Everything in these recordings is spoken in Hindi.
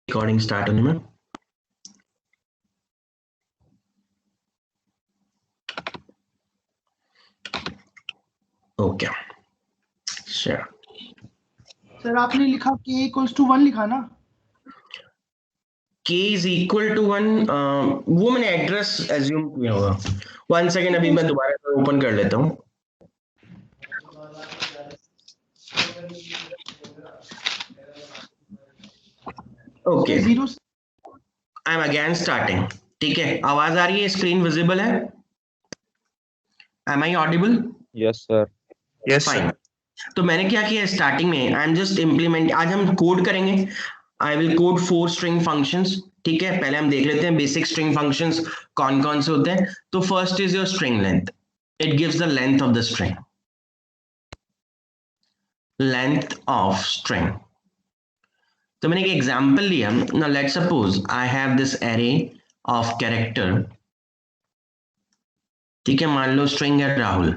रिकॉर्डिंग स्टार्ट होने में ओके श्योर। सर आपने लिखा k इक्वल्स टू 1 लिखा ना? k इज इक्वल टू 1 वो मैंने एड्रेस एज्यूम किया होगा। 1 सेकेंड, अभी मैं दोबारा ओपन कर लेता हूँ। Okay I am again starting. ठीक है, आवाज आ रही है? स्क्रीन विजिबल है? Am I audible? Yes sir. Yes fine. तो मैंने क्या किया स्टार्टिंग में, आई एम जस्ट इम्प्लीमेंट, आज हम कोड करेंगे। I will code 4 string functions. ठीक है, पहले हम देख लेते हैं बेसिक स्ट्रिंग फंक्शंस कौन कौन से होते हैं। तो first is your string length, it gives the length of the string, length of string. तो मैंने एक एग्जांपल लिया। Now let's suppose I have this array of character. ठीक है, मान लो स्ट्रिंग है राहुल।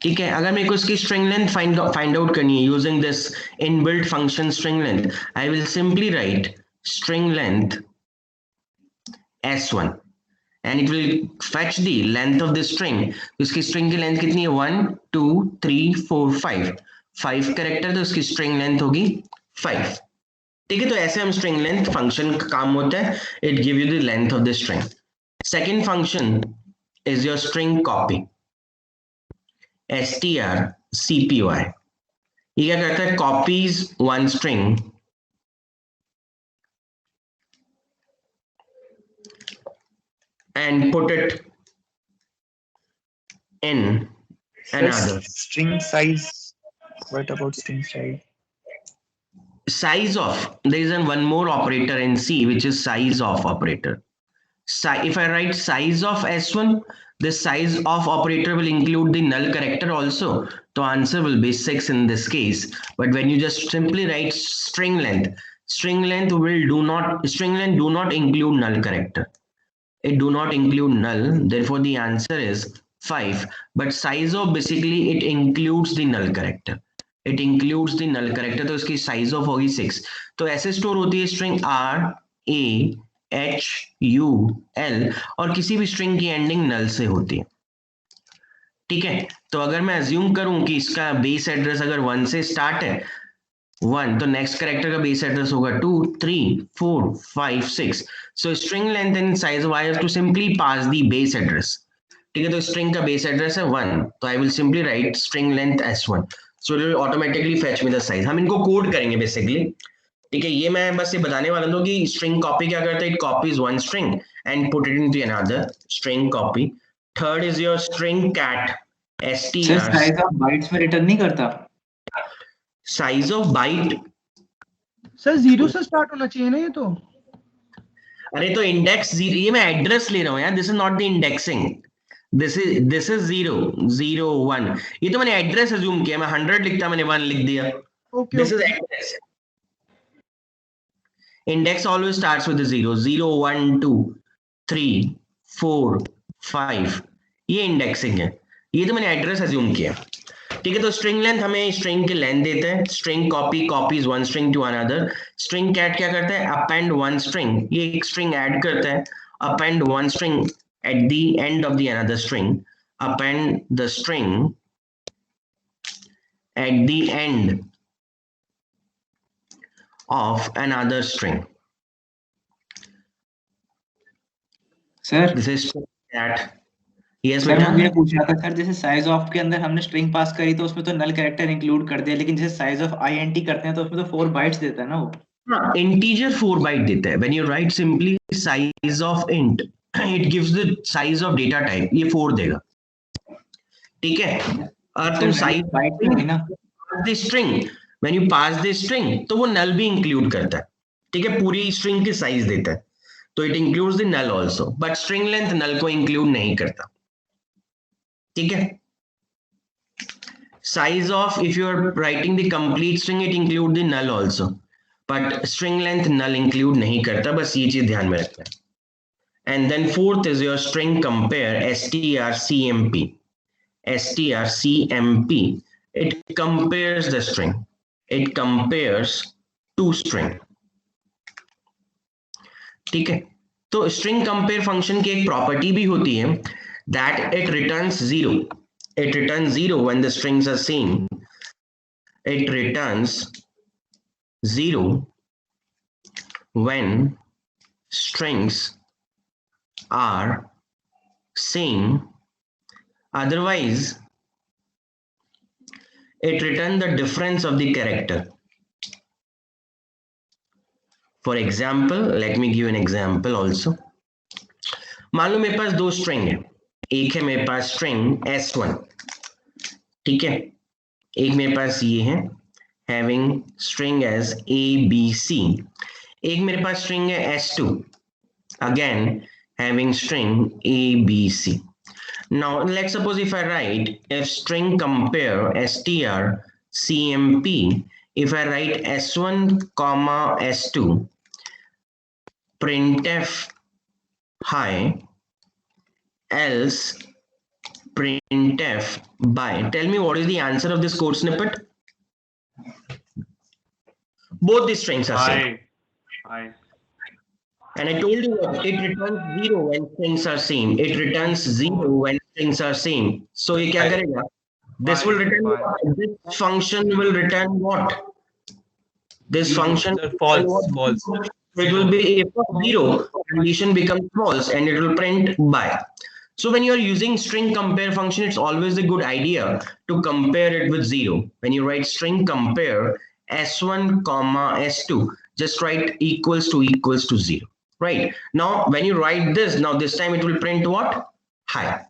ठीक है, अगर मेरे को इसकी स्ट्रिंग लेंथ फाइंड आउट करनी है using this inbuilt function string length, I will simply write string length s1 and it will fetch the length of this string. इसकी स्ट्रिंग की लेंथ कितनी है? 1 2 3 4 5 कैरेक्टर, तो इसकी स्ट्रिंग लेंथ होगी 5। ठीक है, तो ऐसे हम स्ट्रिंग लेंथ फंक्शन का काम होता है, it give you the length of the string. Second function is your string copy, strcpy। ये क्या करता है? Copies one string and put it in another. String size. What about string size? Size of, there is one more operator in C which is size of operator. If I write size of s1, this size of operator will include the null character also. So answer will be 6 in this case. But when you just simply write string length do not include null character. It do not include null, therefore the answer is 5. But size of basically it includes the null character. It includes the null character, तो इसकी size of होगी 6। तो ऐसे स्टोर होती है string r a h u l, और किसी भी स्ट्रिंग की एंडिंग नल से होती है। ठीक है, तो अगर मैं अज्यूम करूं कि इसका बेस एड्रेस अगर 1 से स्टार्ट है 1, तो नेक्स्ट कैरेक्टर का बेस एड्रेस होगा 2 3 4 5 6। So string length and size I have to simply pass the base address. ठीक है, तो स्ट्रिंग का बेस एड्रेस है 1, तो I will simply write string length s1, so it will automatically fetch me the size. हम इनको कोड करेंगे बेसिकली। ठीक है, ये मैं बस ये बताने वाला हूं कि स्ट्रिंग कॉपी क्या करता है, it copies one string and put it into another string copy. Third is your string cat str। Size of bytes में रिटर्न नहीं करता? साइज ऑफ बाइट सर 0 से स्टार्ट होना चाहिए ना ये तो? अरे तो इंडेक्स 0, ये मैं एड्रेस ले रहा हूँ यार, this is not the indexing, this is 0 0 1। ये तो मैंने एड्रेस अज्यूम किया, मैं 100 लिखता मैंने 1 लिख दिया। This is address. Index always starts with 0 0 1 2 3 4 5, ये इंडेक्सिंग है। ये तो मैंने एड्रेस अज्यूम किया। ठीक है, तो स्ट्रिंग लेंथ हमें स्ट्रिंग की लेंथ देता है, string copy copies one string to another. String cat क्या करता है? अपेंड वन स्ट्रिंग, ये एक स्ट्रिंग ऐड करता है, append one string at the end of the another string, append the string at the end of another string. Sir This is that. Yes, sir बेटा। मैं ये पूछ रहा था सर, जैसे साइज ऑफ के अंदर हमने स्ट्रिंग पास करी तो उसमें तो नल कैरेक्टर इंक्लूड कर दिया, लेकिन जैसे साइज ऑफ int करते हैं तो उसमें तो 4 बाइट्स देता है ना वो? हाँ, integer 4 byte देता है। When you write simply size of int, it gives the size of data type, ये 4 देगा। ठीक है, और तुम size बाइट नहीं ना the string, when you pass the string तो वो null भी include करता है। ठीक है, पूरी string की size देता है, तो it includes the null also, but string length null को include नहीं करता। ठीक है, size of, if you are writing the complete string it include the null also, but string length null include नहीं करता, बस ये चीज ध्यान में रखना है। And then fourth is your string compare, strcmp, it compares the string। it compares to string. ठीक है, तो स्ट्रिंग कंपेयर फंक्शन की एक प्रॉपर्टी भी होती है that it returns zero. It returns zero when the strings are same. It returns zero when strings are same. Otherwise, it returns the difference of the character. For example, let me give an example also. मान लो मेरे पास दो स्ट्रिंग है, एक है मेरे पास स्ट्रिंग s1, ठीक है, एक मेरे पास ये है having string as a b c, एक मेरे पास स्ट्रिंग है s2, again having string a b c. Now let's suppose if I write if string compare str cmp, if I write s1 comma s2 printf hi else printf by, tell me what is the answer of this code snippet? Both the strings are same. Hi. And I told you what, it returns zero when strings are same. It returns zero when strings are same. So ये क्या करेगा? This will return what? This function will return what? This function False. It will be if zero, condition becomes false and it will print by. So when you are using string compare function, it's always a good idea to compare it with zero. When you write string compare s1 comma s2, just write equals to zero. Right now, when you write this, now this time it will print what? Hi.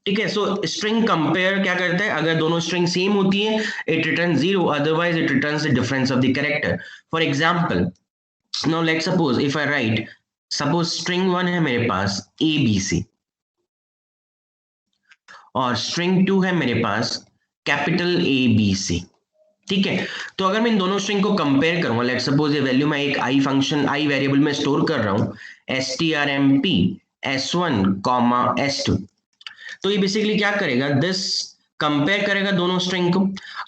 ठीक है, so string compare क्या करता है? अगर दोनों string same होती है, it returns zero. Otherwise, it returns the difference of the character. For example, now let's suppose if I write, suppose string 1 है मेरे पास ABC और string 2 है मेरे पास capital ABC. ठीक है, तो अगर मैं इन दोनों स्ट्रिंग को कंपेयर करूंगा, लेट्स सपोज ये वैल्यू मैं एक आई फंक्शन आई वेरिएबल में स्टोर कर रहा हूं strmp s1 कॉमा s2, तो ये बेसिकली क्या करेगा? दिस कंपेयर करेगा दोनों स्ट्रिंग को.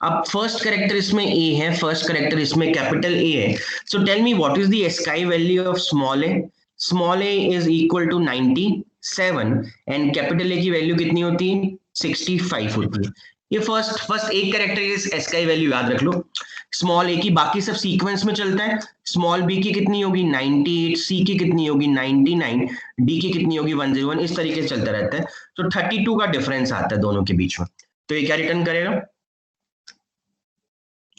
अब फर्स्ट कैरेक्टर इसमें a है, फर्स्ट कैरेक्टर इसमें कैपिटल A है. So tell me what is the ASCII value of small a? Small a is equal to 97 and capital A की वैल्यू कितनी होती है? 65 होती है. ये फर्स्ट एक कैरेक्टर इस एस्काई वैल्यू याद रख लो, स्मॉल a की. बाकी सब सीक्वेंस में चलता है. स्मॉल b की कितनी होगी? 98, c की कितनी होगी? 99, d की कितनी होगी? 101. इस तरीके से चलता रहता है. तो 32 का डिफरेंस आता है दोनों के बीच में. तो ये क्या रिटर्न करेगा?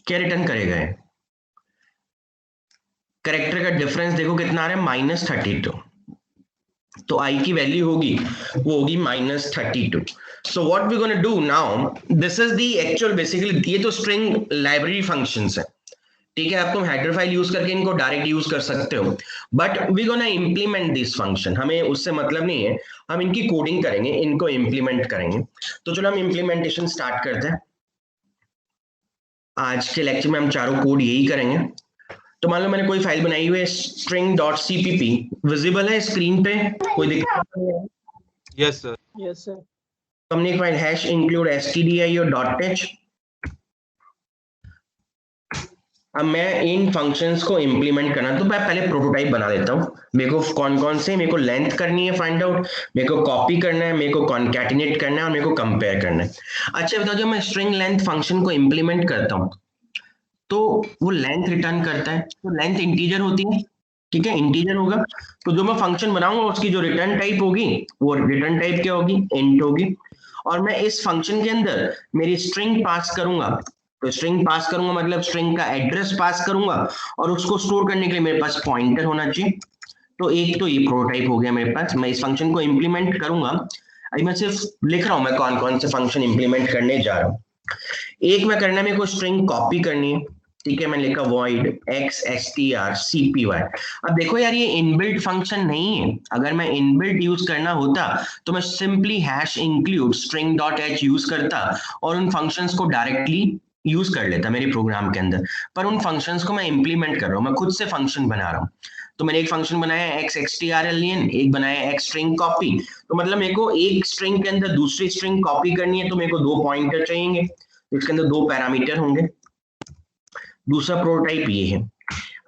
क्या रिटर्न करेगा? ये कैरेक्टर का डिफरेंस देखो कितना आ रहा है? -32. तो i की वैल्यू होगी वो होगी -32. So what we gonna do now, this is the actual basically, ये तो स्ट्रिंग लाइब्रेरी फंक्शंस है. ठीक है, आप तुम हेडर फाइल यूज करके इनको डायरेक्ट यूज कर सकते हो, but we gonna implement this function. हमें उससे मतलब नहीं है, हम इनकी कोडिंग करेंगे, इनको इंप्लीमेंट करेंगे. तो चलो हम इंप्लीमेंटेशन स्टार्ट करते हैं. आज के लेक्चर में हम चारों कोड यही करेंगे. तो मान लो मैंने कोई फाइल बनाई हुई है string.cpp, विजिबल है स्क्रीन पे? कोई दिक्कत नहीं है? Yes, sir. Yes, sir. हमने एक फाइल #include stdio .h. अब मैं इन फंक्शंस को इंप्लीमेंट करना, तो मैं पहले प्रोटोटाइप बना देता हूँ. मेरे को कौन से मेरे को लेंथ करनी है फाइंड आउट, मेरे को कॉपी करना है, मेरे को कॉन्कैटिनेट करना है और मेरे को कंपेयर करना है. अच्छा बताओ, जब मैं स्ट्रिंग लेंथ फंक्शन को इंप्लीमेंट करता हूँ तो वो लेंथ रिटर्न करता है. तो लेंथ इंटीजर होती है, ठीक है, इंटीजर होगा. तो जो मैं फंक्शन बनाऊंगा उसकी जो रिटर्न टाइप होगी वो रिटर्न टाइप क्या होगी? इंट होगी. और मैं इस फंक्शन के अंदर मेरी स्ट्रिंग पास करूंगा. तो स्ट्रिंग पास करूंगा मतलब स्ट्रिंग का एड्रेस पास करूंगा और उसको स्टोर करने के लिए मेरे पास पॉइंटर होना चाहिए. तो एक तो ये प्रोटोटाइप हो गया मेरे पास. मैं इस फंक्शन को इंप्लीमेंट करूंगा. अभी मैं सिर्फ लिख रहा हूं मैं कौन से फंक्शन इंप्लीमेंट करने जा रहा हूं. एक मैं करना है, मेरे को स्ट्रिंग कॉपी करनी है. ठीक है, मैंने लिखा void xstrcpy. अब देखो यार, ये इनबिल्ट फंक्शन नहीं है. अगर मैं इनबिल्ट यूज करना होता तो मैं सिंपली #include string.h यूज करता और उन फंक्शंस को डायरेक्टली यूज कर लेता मेरे प्रोग्राम के अंदर. पर उन फंक्शंस को मैं इंप्लीमेंट कर रहा हूँ, मैं खुद से फंक्शन बना रहा हूँ. तो मैंने एक फंक्शन बनाया xstrlen, एक बनाया xstringcopy. तो मतलब मेरे को एक स्ट्रिंग के अंदर दूसरी स्ट्रिंग कॉपी करनी है, तो मेरे को 2 पॉइंटर चाहिए. इसके अंदर 2 पैरामीटर होंगे. दूसरा प्रोटोटाइप ये है।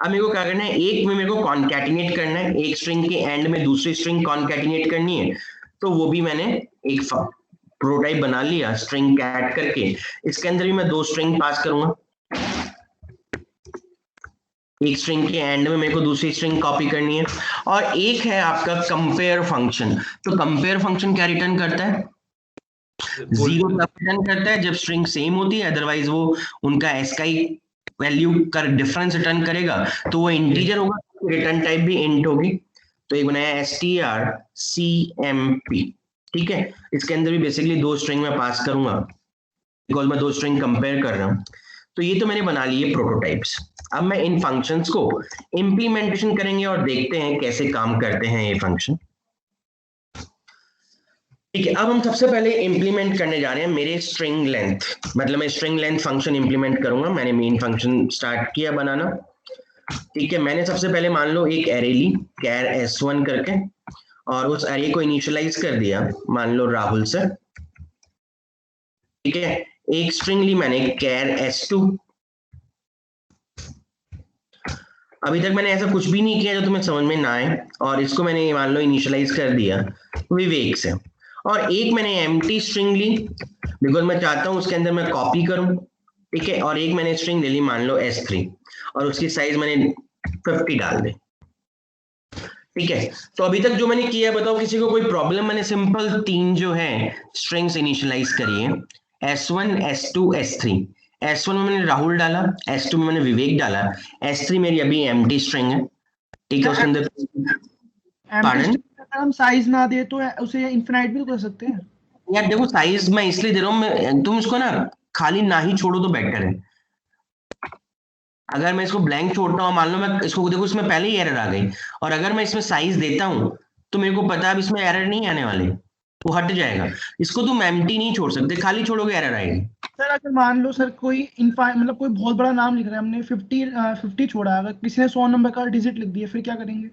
अब मेरे को क्या करना है, एक में मेरे को कॉन्कैटिनेट करना है, एक स्ट्रिंग के एंड में दूसरी स्ट्रिंग कॉन्कैटिनेट करनी है, तो वो भी मैंने एक प्रोटोटाइप बना लिया स्ट्रिंग कैट करके। इसके अंदर भी मैं दो स्ट्रिंग पास करूंगा, एक स्ट्रिंग के एंड में मेरे को दूसरी स्ट्रिंग कॉपी करनी है, और एक है आपका कंपेयर फंक्शन। तो कंपेयर फंक्शन क्या रिटर्न करता है, जीरो तब रिटर्न करता है जब स्ट्रिंग सेम होती है, अदरवाइज वो उनका एस का ही वैल्यू का डिफरेंस रिटर्न करेगा, तो वो इंटीजर होगा, रिटर्न टाइप भी इंट होगी। तो एक बनाया strcmp, ठीक है। इसके अंदर भी बेसिकली दो स्ट्रिंग में पास करूंगा बिकॉज मैं दो स्ट्रिंग कंपेयर कर रहा हूं। तो ये तो मैंने बना लिए प्रोटोटाइप्स। अब मैं इन फंक्शंस को इंप्लीमेंटेशन करेंगे और देखते हैं कैसे काम करते हैं ये फंक्शन, ठीक है। अब हम सबसे पहले इंप्लीमेंट करने जा रहे हैं मेरे स्ट्रिंग लेंथ, मतलब मैं स्ट्रिंग लेंथ फंक्शन इंप्लीमेंट करूंगा। मैंने मेन फंक्शन स्टार्ट किया बनाना, ठीक है। मैंने सबसे पहले मान लो एक एरे ली कैर s1 करके, और उस एरे को इनिशियलाइज कर दिया मान लो राहुल से, ठीक है। एक स्ट्रिंग ली मैंने कैर s2। अभी तक मैंने ऐसा कुछ भी नहीं किया जो तुम्हें समझ में ना आए, और इसको मैंने मान लो इनिशियलाइज कर दिया विवेक से। और एक मैंने एम्प्टी स्ट्रिंग ली बिकॉज मैं चाहता हूं उसके अंदर मैं कॉपी करूं, ठीक है। और एक मैंने स्ट्रिंग ले ली मान लो s3, और उसकी साइज मैंने 50 डाल दी, ठीक है। तो अभी तक जो मैंने किया बताओ किसी को कोई प्रॉब्लम। मैंने सिंपल तीन जो है स्ट्रिंग्स इनिशियलाइज करी है, s1 s2 s3। s1 में मैंने राहुल डाला, s2 में मैंने विवेक डाला, s3 मेरी अभी एम्प्टी स्ट्रिंग है, ठीक है। उसके अंदर अगर हम साइज ना दे तो उसे इनफिनाइट भी तो कर सकते हैं यार। देखो साइज मैं इसलिए दे रहा हूँ, तुम इसको ना खाली ना ही छोड़ो तो बेटर है। अगर मैं इसको ब्लैंक छोड़ता हूँ, मान लो मैं इसको देखो इसमें पहले ही एरर आ गई, और अगर मैं इसमें साइज देता हूँ तो मेरे को पता है अब इसमें एरर नहीं आने वाले, वो हट जाएगा। इसको तुम एम्प्टी नहीं छोड़ सकते, खाली छोड़ोगे एरर आएगी। सर अगर मान लो सर कोई मतलब कोई बहुत बड़ा नाम लिख रहा है, हमने 50 छोड़ा, अगर किसी ने 100 नंबर का डिजिट लिख दिया फिर क्या करेंगे?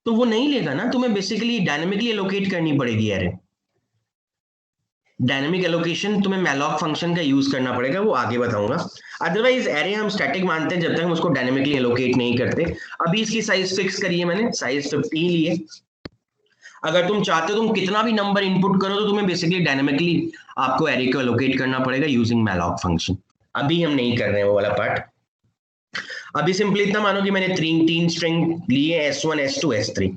तो वो नहीं लेगा ना, तुम्हें बेसिकली डायनेमिकली एलोकेट करनी पड़ेगी एरे। डायनेमिक एलोकेशन तुम्हें मैलॉक फंक्शन का यूज करना पड़ेगा, वो आगे बताऊंगा। अदरवाइज एरे हम स्टैटिक मानते हैं जब तक हम उसको डायनेमिकली एलोकेट नहीं करते। अभी इसकी साइज फिक्स करी है मैंने, साइज 50 ली है। अगर तुम चाहते हो तुम कितना भी नंबर इनपुट करो तो तुम्हें बेसिकली डायनेमिकली आपको एरे को एलोकेट करना पड़ेगा यूजिंग मैलॉक फंक्शन। अभी हम नहीं कर रहे हैं वो वाला पार्ट। अभी सिंपली इतना मानो कि मैंने तीन स्ट्रिंग लिए s1 s2 s3।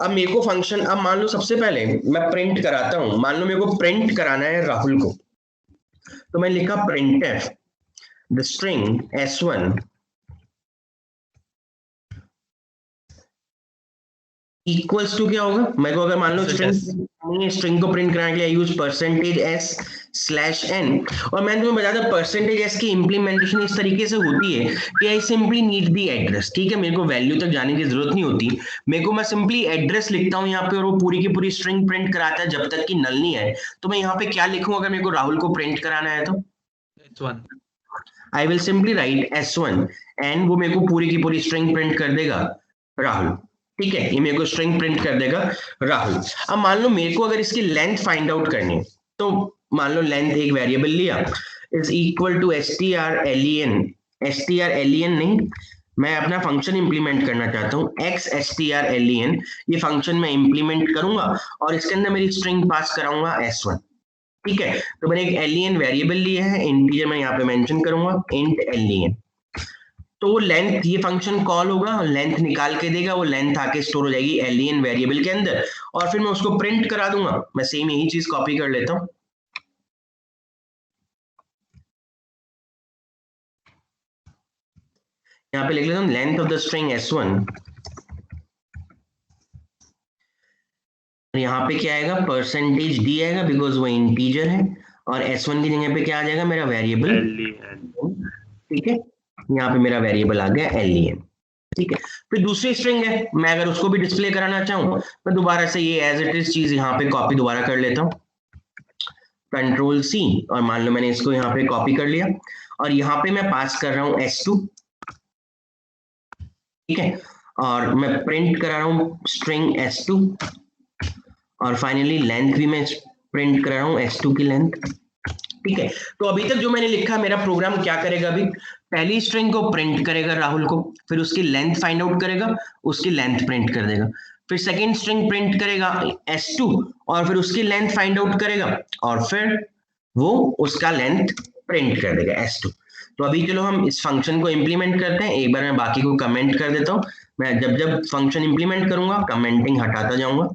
अब मेरे को फंक्शन, अब मान लो सबसे पहले मैं प्रिंट कराता हूं, मान लो मेरे को प्रिंट कराना है राहुल को, तो मैं लिखा printf the string s1 equals to क्या होगा। मेरे को अगर मान लो स्ट्रिंग को प्रिंट कराने के लिए यूज %s/n, और मैंने तुम्हें बताया था %s की इंप्लीमेंटेशन इस तरीके से होती है कि I simply need the address, ठीक है। मेरे को वैल्यू तक जाने की जरूरत नहीं होती, मेरे को मैं सिंपली एड्रेस लिखता हूँ यहाँ पे, और वो पूरी की पूरी स्ट्रिंग प्रिंट कराता है जब तक कि नल नहीं है। तो मैं यहाँ पे क्या लिखूं अगर मेरे को राहुल को प्रिंट कराना है तो s1 I will simply write s1 and वो मेरे को पूरी की पूरी स्ट्रिंग प्रिंट कर देगा राहुल, ठीक है। ये मेरे को स्ट्रिंग प्रिंट कर देगा राहुल। अब मान लो मेरे को अगर इसकी लेंथ फाइंड आउट करनी है, तो मान लो लेंथ एक वेरिएबल लिया is equal to strlen, strlen नहीं, मैं अपना फंक्शन इंप्लीमेंट करना चाहता हूँ strlen। ये फंक्शन मैं इंप्लीमेंट करूंगा और इसके अंदर मेरी स्ट्रिंग पास कराऊंगा s1, ठीक है। तो मैंने एक len वेरिएबल लिया है, इंटीजर मैं यहाँ पे मेंशन करूंगा int len। तो वो लेंथ, ये फंक्शन कॉल होगा, लेंथ निकाल के देगा, वो लेंथ आके स्टोर हो जाएगी len वेरिएबल के अंदर, और फिर मैं उसको प्रिंट करा दूंगा। मैं सेम यही चीज कॉपी कर लेता हूँ, यहाँ पे लिख लेता हूँ length of the string s1, यहाँ पे क्या आएगा %d आएगा बिकॉज वो इंटीजर है, और s1 की जगह पे क्या आ जाएगा मेरा वेरिएबल, ठीक है। यहाँ पे मेरा वेरिएबल आ गया len, ठीक है। फिर दूसरी स्ट्रिंग है, मैं अगर उसको भी डिस्प्ले कराना चाहूँ मैं दोबारा से ये एज इट इज चीज यहाँ पे कॉपी दोबारा कर लेता हूँ, Ctrl+C, और मान लो मैंने इसको यहाँ पे कॉपी कर लिया, और यहाँ पे मैं पास कर रहा हूँ s2, ठीक है। और मैं प्रिंट करा रहा हूँ स्ट्रिंग s2, और फाइनली लेंथ भी मैं प्रिंट कर रहा हूँ s2 की लेंथ, ठीक है, तो अभी तक जो मैंने लिखा मेरा प्रोग्राम क्या करेगा, अभी पहली स्ट्रिंग को प्रिंट करेगा राहुल को, फिर उसकी लेंथ फाइंड आउट करेगा, उसकी लेंथ प्रिंट कर देगा, फिर सेकेंड स्ट्रिंग प्रिंट करेगा S2 और फिर उसकी लेंथ फाइंड आउट करेगा और फिर वो उसका लेंथ प्रिंट कर देगा S2। तो अभी चलो हम इस फंक्शन को इंप्लीमेंट करते हैं। एक बार मैं बाकी को कमेंट कर देता हूँ, मैं जब जब फंक्शन इंप्लीमेंट करूंगा कमेंटिंग हटाता जाऊंगा।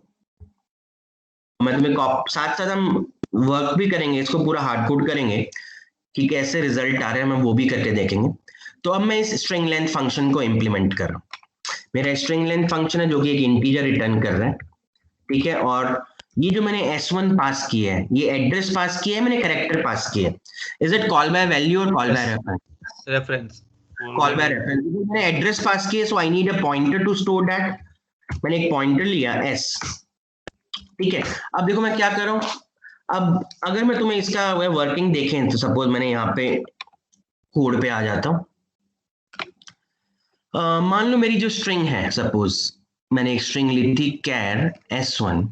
मैं तुम्हें साथ साथ हम वर्क भी करेंगे, इसको पूरा हार्ड कोड करेंगे कि कैसे रिजल्ट आ रहे हैं, हम वो भी करके देखेंगे। तो अब मैं इस स्ट्रिंग लेंथ फंक्शन को इंप्लीमेंट कर रहा हूँ। मेरा स्ट्रिंग लेंथ फंक्शन है जो कि एक इंटीजर रिटर्न कर रहा है, ठीक है। और ये जो मैंने S1 पास किया है, ये एड्रेस पास किया है, मैंने कैरेक्टर पास किया है। Is it call by value और call by reference? Reference. Call by reference. मैंने एड्रेस पास किया, so I need a pointer to store that. मैंने एक पॉइंटर लिया S, ठीक है। अब देखो मैं क्या कर रहा हूँ, अब अगर मैं तुम्हें इसका वर्किंग देखें तो सपोज मैंने यहाँ पे कोड पे आ जाता हूँ। मान लो मेरी जो स्ट्रिंग है, सपोज मैंने एक स्ट्रिंग ली थी कैर S1,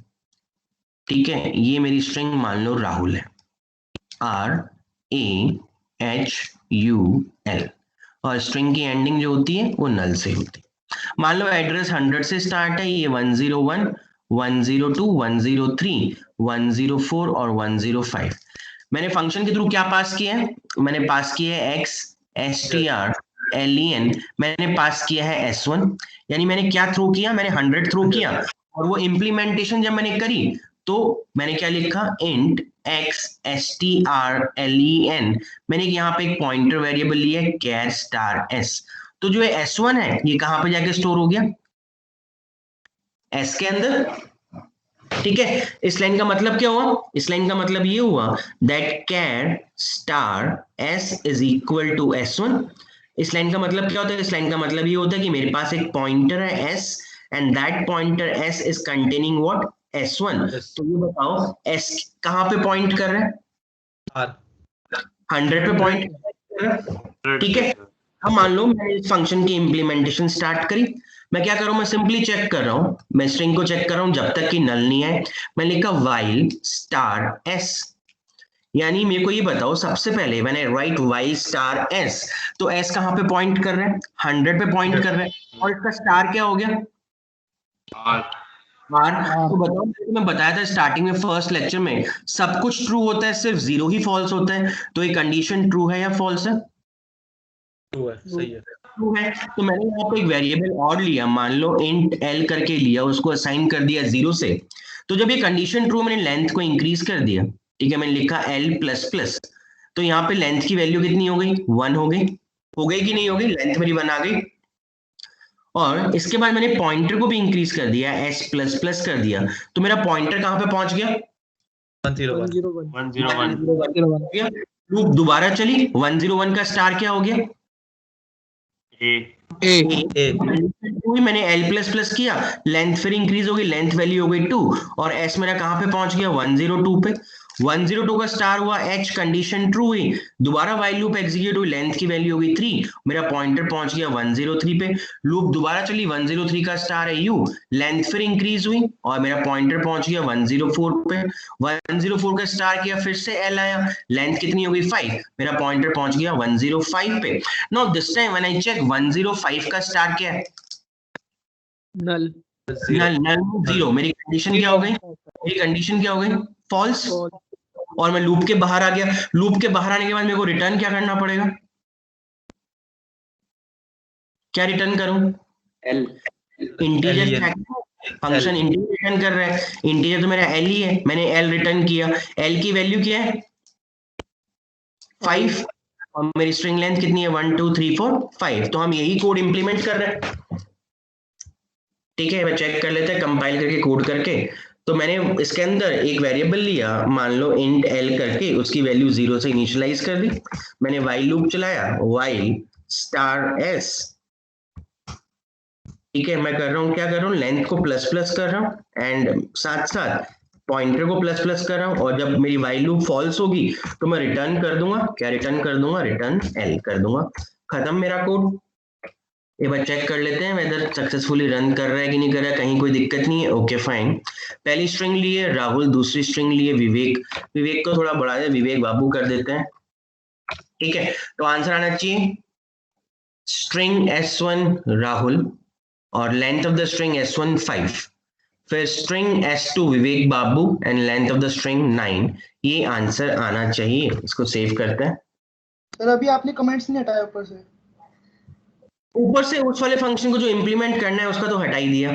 ठीक है। ये मेरी स्ट्रिंग मान लो राहुल है, RAHUL, और स्ट्रिंग की एंडिंग जो होती है वो नल से होती है। मान लो एड्रेस 100 से स्टार्ट है, ये 101, 102, 103, 104 और 105। मैंने फंक्शन के थ्रू क्या पास किया है, मैंने पास किया है x str len, मैंने पास किया है S1, यानी मैंने क्या थ्रो किया, मैंने 100 थ्रो किया। और वो इम्प्लीमेंटेशन जब मैंने करी तो मैंने क्या लिखा, इंट x str len, मैंने यहाँ पे एक पॉइंटर वेरिएबल लिया है char स्टार s। तो जो है S1 है ये कहाँ पे जाके स्टोर हो गया, S के अंदर, ठीक है। इस लाइन का मतलब क्या हुआ, इस लाइन का मतलब ये हुआ that char star s is equal to S1। इस लाइन का मतलब क्या होता है, इस लाइन का मतलब ये होता है कि मेरे पास एक पॉइंटर है S and that pointer S is containing what, S1। तो ये बताओ S कहाँ पे पॉइंट कर रहा है, 100 पे पॉइंट कर रहा है, ठीक है। अब मान लो मैंने इस फंक्शन की इंप्लीमेंटेशन स्टार्ट करी, मैं क्या कर रहा हूं, मैं सिंपली चेक कर रहा हूं, मैं स्ट्रिंग को चेक कर रहा हूं जब तक कि नल नहीं आए। मैं लिखा व्हाइल स्टार s, यानी मेरे को ये बताओ सबसे पहले मैंने राइट व्हाइल स्टार s, तो s कहाँ पे पॉइंट कर रहा है, 100 पे पॉइंट कर रहा है, और इसका स्टार क्या हो गया, R। तो बताओ, मैं बताया था स्टार्टिंग में फर्स्ट लेक्चर में सब कुछ ट्रू होता है, सिर्फ 0 ही फॉल्स होता है। तो ये कंडीशन ट्रू है या फॉल्स है, ट्रू है, सही है। ट्रू है। तो मैंने यहाँ पे एक वेरिएबल और लिया, मान लो इंट l करके लिया, उसको असाइन कर दिया 0 से। तो जब ये कंडीशन ट्रू, मैंने लेंथ को इंक्रीज कर दिया, ठीक है। मैंने लिखा l प्लस प्लस, तो यहाँ पे लेंथ की वैल्यू कितनी हो गई, 1 हो गई, हो गई कि नहीं हो गई, लेंथ मेरी 1 आ गई। और इसके बाद मैंने पॉइंटर को भी इंक्रीज कर दिया, s प्लस प्लस कर दिया, तो मेरा पॉइंटर कहाँ पे पहुंच गया, 101। लूप दोबारा चली, 101 का स्टार क्या हो गया, मैंने l प्लस प्लस किया, लेंथ फिर इंक्रीज हो गई, लेंथ वैल्यू हो गई 2, और s मेरा कहाँ पे पहुंच गया, 102 पे। 102 का स्टार हुआ h, कंडीशन ट्रू हुई, दोबारा व्हाइल लूप एग्जीक्यूट हुई, लेंथ की वैल्यू हो गई 3, मेरा पॉइंटर पहुंच गया 103 पे। लूप दोबारा चली, 103 का स्टार है u, लेंथ फिर इंक्रीज हुई और मेरा पॉइंटर पहुंच गया 104 पे। 104 का स्टार किया, फिर से l आया, लेंथ कितनी हो गई 5, मेरा पॉइंटर पहुंच गया 105 पे। Now this time when I check 105 का स्टार क्या है, नल, नल 0, मेरी कंडीशन क्या हो गई, मेरी कंडीशन क्या हो गई, फॉल्स, और मैं लूप के बाहर आ गया। लूप के बाहर आने के बाद मेरे को रिटर्न क्या करना पड़ेगा, क्या रिटर्न करूं, L, integer, function integer return कर रहा है, इंटीजर तो मेरा l ही है, मैंने l रिटर्न किया, l की वैल्यू क्या है 5, और मेरी स्ट्रिंग लेंथ कितनी है 1 2 3 4 5। तो हम यही कोड इंप्लीमेंट कर रहे हैं, ठीक है। मैं चेक कर लेते हैं कंपाइल करके कोड करके। तो मैंने इसके अंदर एक वेरिएबल लिया, मान लो इंट l करके, उसकी वैल्यू 0 से इनिशियलाइज कर दी। मैंने व्हाइल लूप चलाया, व्हाइल स्टार s, ठीक है। मैं कर रहा हूँ, क्या कर रहा हूँ, लेंथ को प्लस प्लस कर रहा हूँ एंड साथ साथ पॉइंटर को प्लस प्लस कर रहा हूँ। और जब मेरी व्हाइल लूप फॉल्स होगी तो मैं रिटर्न कर दूंगा, क्या रिटर्न कर दूंगा, रिटर्न l कर दूंगा, खत्म मेरा कोड। एक बार चेक कर लेते हैं वेदर सक्सेसफुली रन कर रहा है कि नहीं कर रहा है, कहीं कोई दिक्कत नहीं है। Okay fine. पहली स्ट्रिंग लिए राहुल, दूसरी स्ट्रिंग लिए विवेक। विवेक को थोड़ा बढ़ा दे, विवेक बाबू कर देते हैं। ठीक है, तो आंसर आना चाहिए स्ट्रिंग S1 राहुल और length of the string S1 5, फिर string S2 Vivek Babu and length of the string 9। ये आंसर आना चाहिए। इसको सेव करते हैं। सर अभी आपने कमेंट्स नहीं हटाया ऊपर से? ऊपर से उस वाले फंक्शन को जो इंप्लीमेंट करना है उसका तो हटा ही दिया।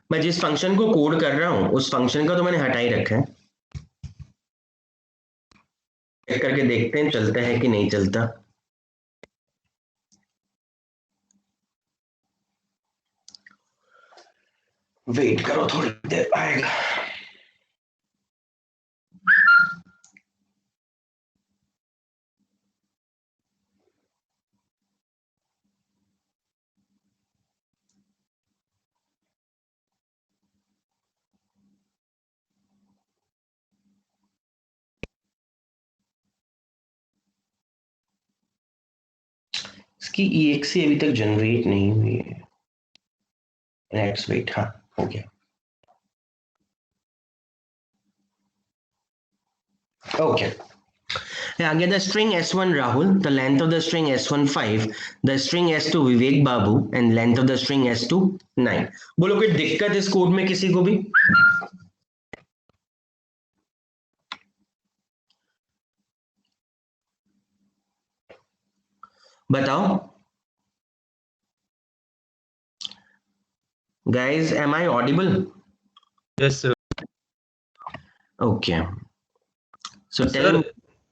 मैं जिस फंक्शन को कोड कर रहा हूं उस फंक्शन का तो मैंने हटा ही रखा है। चेक करके देखते हैं चलता है कि नहीं चलता। वेट करो, थोड़ी देर आएगा। इसकी EXE अभी तक जनरेट नहीं हुई है। Let's wait. हाँ, हो गया। Okay. Again, the string S1 Rahul, the length of the string S1 5, the string S2 Vivek Babu, and length of the string S2 9. बोलो कोई दिक्कत इस कोड में किसी को भी? बताओ। Guys, am I audible? Yes sir. Okay. So tell sir me.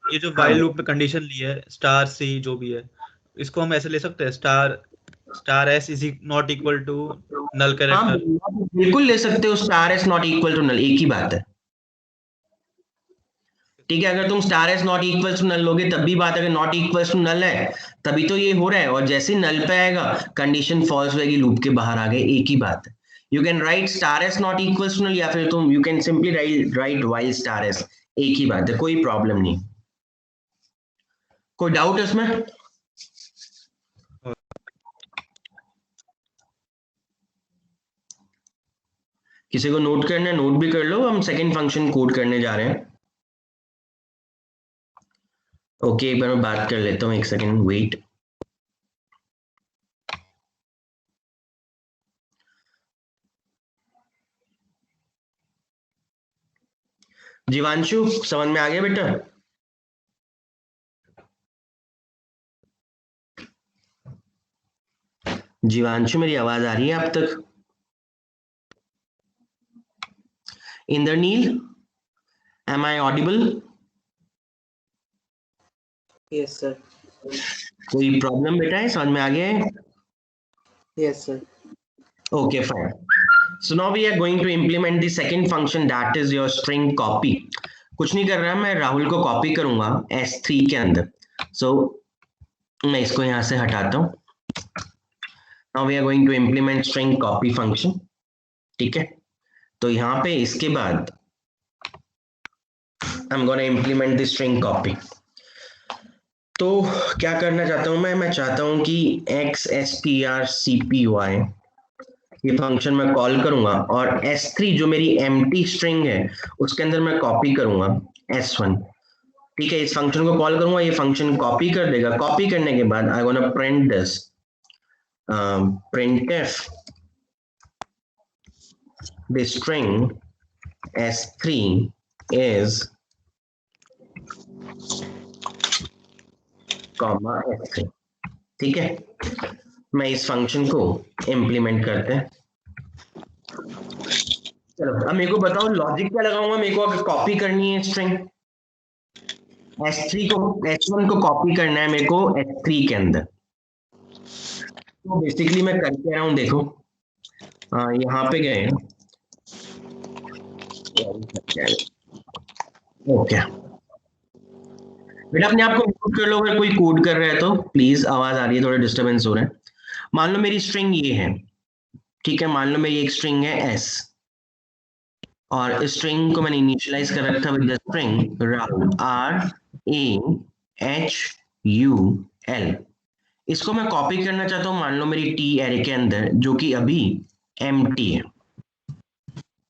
ये जो while loop में कंडीशन ली है स्टार सी जो भी है, इसको हम ऐसे ले सकते हैं star S is not equal to null हाँ, कैरेक्टर। बिल्कुल ले सकते हो। Star S not equal to null, एक ही बात है। ठीक है, अगर तुम star S not equal to null लोगे तब भी बात, अगर नॉट इक्वल टू नल है तभी तो ये हो रहा है, और जैसे ही नल पे आएगा कंडीशन फॉल्स होगी, लूप के बाहर आ गए, एक ही बात है। You can write star S not equal to null, या फिर तुम you can simply write while star S, एक ही बात है, कोई प्रॉब्लम नहीं। कोई डाउट है उसमें? किसी को नोट करना है नोट भी कर लो, हम सेकंड फंक्शन कोड करने जा रहे हैं। ओके, एक बार मैं बात कर लेता हूँ, एक सेकंड वेट। जीवांशु समझ में आ गया बेटा? जीवांशु मेरी आवाज आ रही है अब तक? Indraneel, am I audible? Yes, sir. कोई प्रॉब्लम बेटा है, समझ में आ गया है? Yes, sir. Okay, fine. So now we are going to implement the second function, that is your string copy. कुछ नहीं कर रहा, मैं राहुल को कॉपी करूंगा S3 के अंदर। So मैं इसको यहां से हटाता हूं। Now we are going to implement string copy function. ठीक है, तो यहाँ पे इसके बाद I'm gonna implement the string copy. तो क्या करना चाहता हूं मैं चाहता हूं कि xstrcpy ये फंक्शन मैं कॉल करूंगा, और S3 जो मेरी एम्प्टी स्ट्रिंग है उसके अंदर मैं कॉपी करूंगा S1। ठीक है, इस फंक्शन को कॉल करूंगा, ये फंक्शन कॉपी कर देगा। कॉपी करने के बाद I gonna print this printf the string S3 is comma S3। ठीक है, मैं इस फंक्शन को इम्प्लीमेंट करते हैं। चलो अब मेरे को बताओ लॉजिक क्या लगाऊंगा। मेरे को अगर कॉपी करनी है स्ट्रिंग S3 को, S1 को कॉपी करना है मेरे को S3 के अंदर, तो बेसिकली मैं कर क्या रहा हूं देखो, यहाँ पे गए। ओके बेटा, अपने आप को म्यूट कर लो अगर कोई कोड कर रहा है तो प्लीज। आवाज आ रही है, थोड़ा डिस्टरबेंस हो रहा है। मान लो मेरी स्ट्रिंग ये है, ठीक है, मान लो मेरी एक स्ट्रिंग है S, और इस स्ट्रिंग को मैंने इनिशियलाइज कर रखा with the string Rahul R A HUL। इसको मैं कॉपी करना चाहता हूं, मान लो मेरी टी एरे के अंदर, जो कि अभी एम्प्टी है,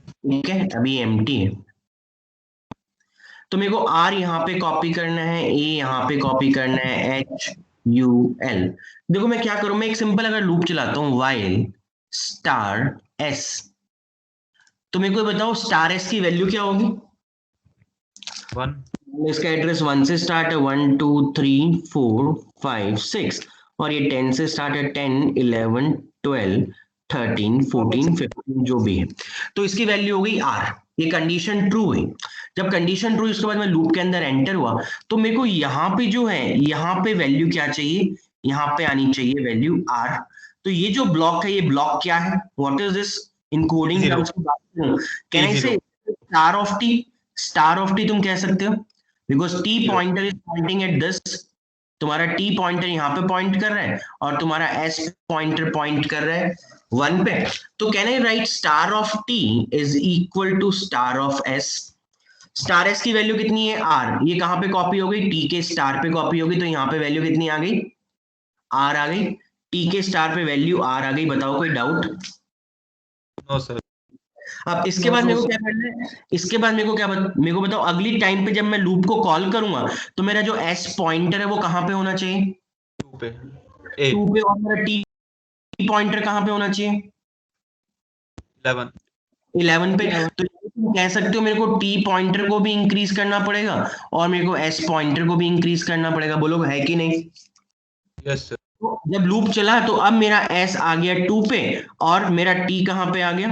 ठीक है, अभी एम्प्टी है। तो मेरे को आर यहाँ पे कॉपी करना है, ए यहाँ पे कॉपी करना है, HUL। देखो मैं क्या करूं, मैं एक सिंपल अगर लूप चलाता हूं, while स्टार एस, तो मेरे को बताओ स्टार एस की वैल्यू क्या होगी? 1 इसका एड्रेस 1 से स्टार्ट है, 1 2 3 4 5 6, और ये 10 से स्टार्ट है, 10 11 12 13 14 15 जो भी है। तो इसकी वैल्यू हो गई आर, ये कंडीशन ट्रू हुई। जब कंडीशन ट्रू, इसके बाद मैं लूप के अंदर एंटर हुआ, तो मेरे को यहाँ पे जो है, यहाँ पे वैल्यू क्या चाहिए, यहाँ पे आनी चाहिए वैल्यू आर। तो ये जो ब्लॉक है, ये ब्लॉक क्या है, what is this in coding Zero. Terms की बात करूं, कैन आई से star of T? Star of T तुम कह सकते हो, because T pointer is pointing at this. तुम्हारा टी पॉइंटर यहाँ पे पॉइंट कर रहा है और तुम्हारा एस पॉइंटर पॉइंट कर रहा है 1 पे। तो can I write star of T is equal to star of S? Star S की वैल्यू कितनी है, आर। ये कहां पे कॉपी हो गई, टी के स्टार पे कॉपी हो गई, तो यहाँ पे वैल्यू कितनी आ गई, आर आ गई। टी के स्टार पे वैल्यू आर आ गई। बताओ कोई डाउट? No sir. अब इसके बाद मेरे को क्या करना है, इसके बाद मेरे को क्या मेरे को बताओ, अगली टाइम पे जब मैं लूप को कॉल करूंगा, तो मेरा जो एस पॉइंटर है वो कहां पे होना चाहिए, 2 पे, 8 2 पे, और मेरा टी पॉइंटर कहां पे होना चाहिए, 11 पे। तो तुम कह सकते हो मेरे को टी पॉइंटर को भी इंक्रीज करना पड़ेगा और मेरे को एस पॉइंटर को भी इंक्रीज करना पड़ेगा। बोलो है कि नहीं? Yes sir. तो जब लूप चला तो अब मेरा एस आ गया 2 पे और मेरा टी कहां पे आ गया,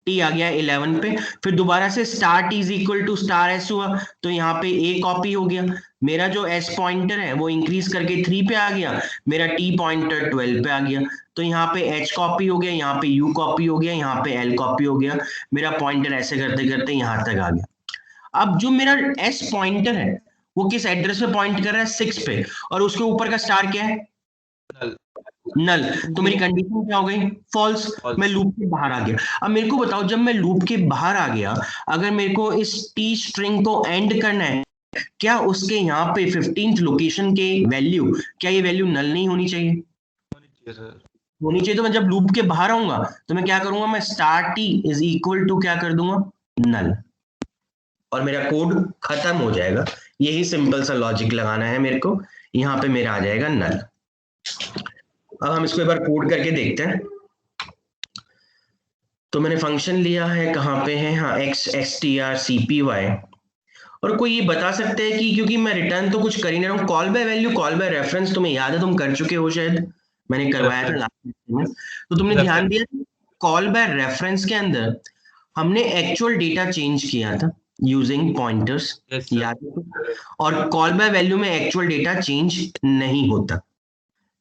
टी आ गया 11 पे। फिर दोबारा से star T is equal to star S हुआ, तो यहाँ पे ए कॉपी हो गया। मेरा जो एस पॉइंटर है वो इंक्रीज करके 3 पे आ गया, मेरा टी पॉइंटर 12 पे आ गया। तो यहाँ पे एच कॉपी हो गया, यहाँ पे यू कॉपी हो गया, यहाँ पे एल कॉपी हो गया। मेरा पॉइंटर ऐसे करते करते यहाँ तक आ गया। अब जो मेरा एस पॉइंटर है वो किस एड्रेस पे पॉइंट कर रहा है, 6 पे, और उसके ऊपर का स्टार क्या है, नल। तो मेरी कंडीशन क्या हो गई, फॉल्स। मैं लूप के बाहर आ गया। अब मेरे को बताओ, जब मैं लूप के बाहर आ गया, अगर मेरे को इस टी स्ट्रिंग को एंड करना है, क्या उसके यहाँ पे 15th लोकेशन के वैल्यू, क्या ये वैल्यू नल नहीं होनी चाहिए? होनी चाहिए। तो मैं जब लूप के बाहर आऊंगा तो मैं क्या करूंगा, मैं star T is equal to क्या कर दूंगा, नल, और मेरा कोड खत्म हो जाएगा। यही सिंपल सा लॉजिक लगाना है मेरे को। यहाँ पे मेरा आ जाएगा नल। अब हम इसको एक बार कोड करके देखते हैं। तो मैंने फंक्शन लिया है, कहाँ पे है, हाँ, xstr_cpy, और कोई ये बता सकते हैं कि, क्योंकि मैं रिटर्न तो कुछ कर ही नहीं रहा हूँ, call by value, call by reference तुम्हें याद है, तुम कर चुके हो शायद, मैंने करवाया था लास्ट में। तो तुमने ध्यान दिया, कॉल बाय रेफरेंस के अंदर हमने एक्चुअल डेटा चेंज किया था यूजिंग पॉइंटर्स, याद है? और कॉल बाय वैल्यू में एक्चुअल डेटा चेंज नहीं होता,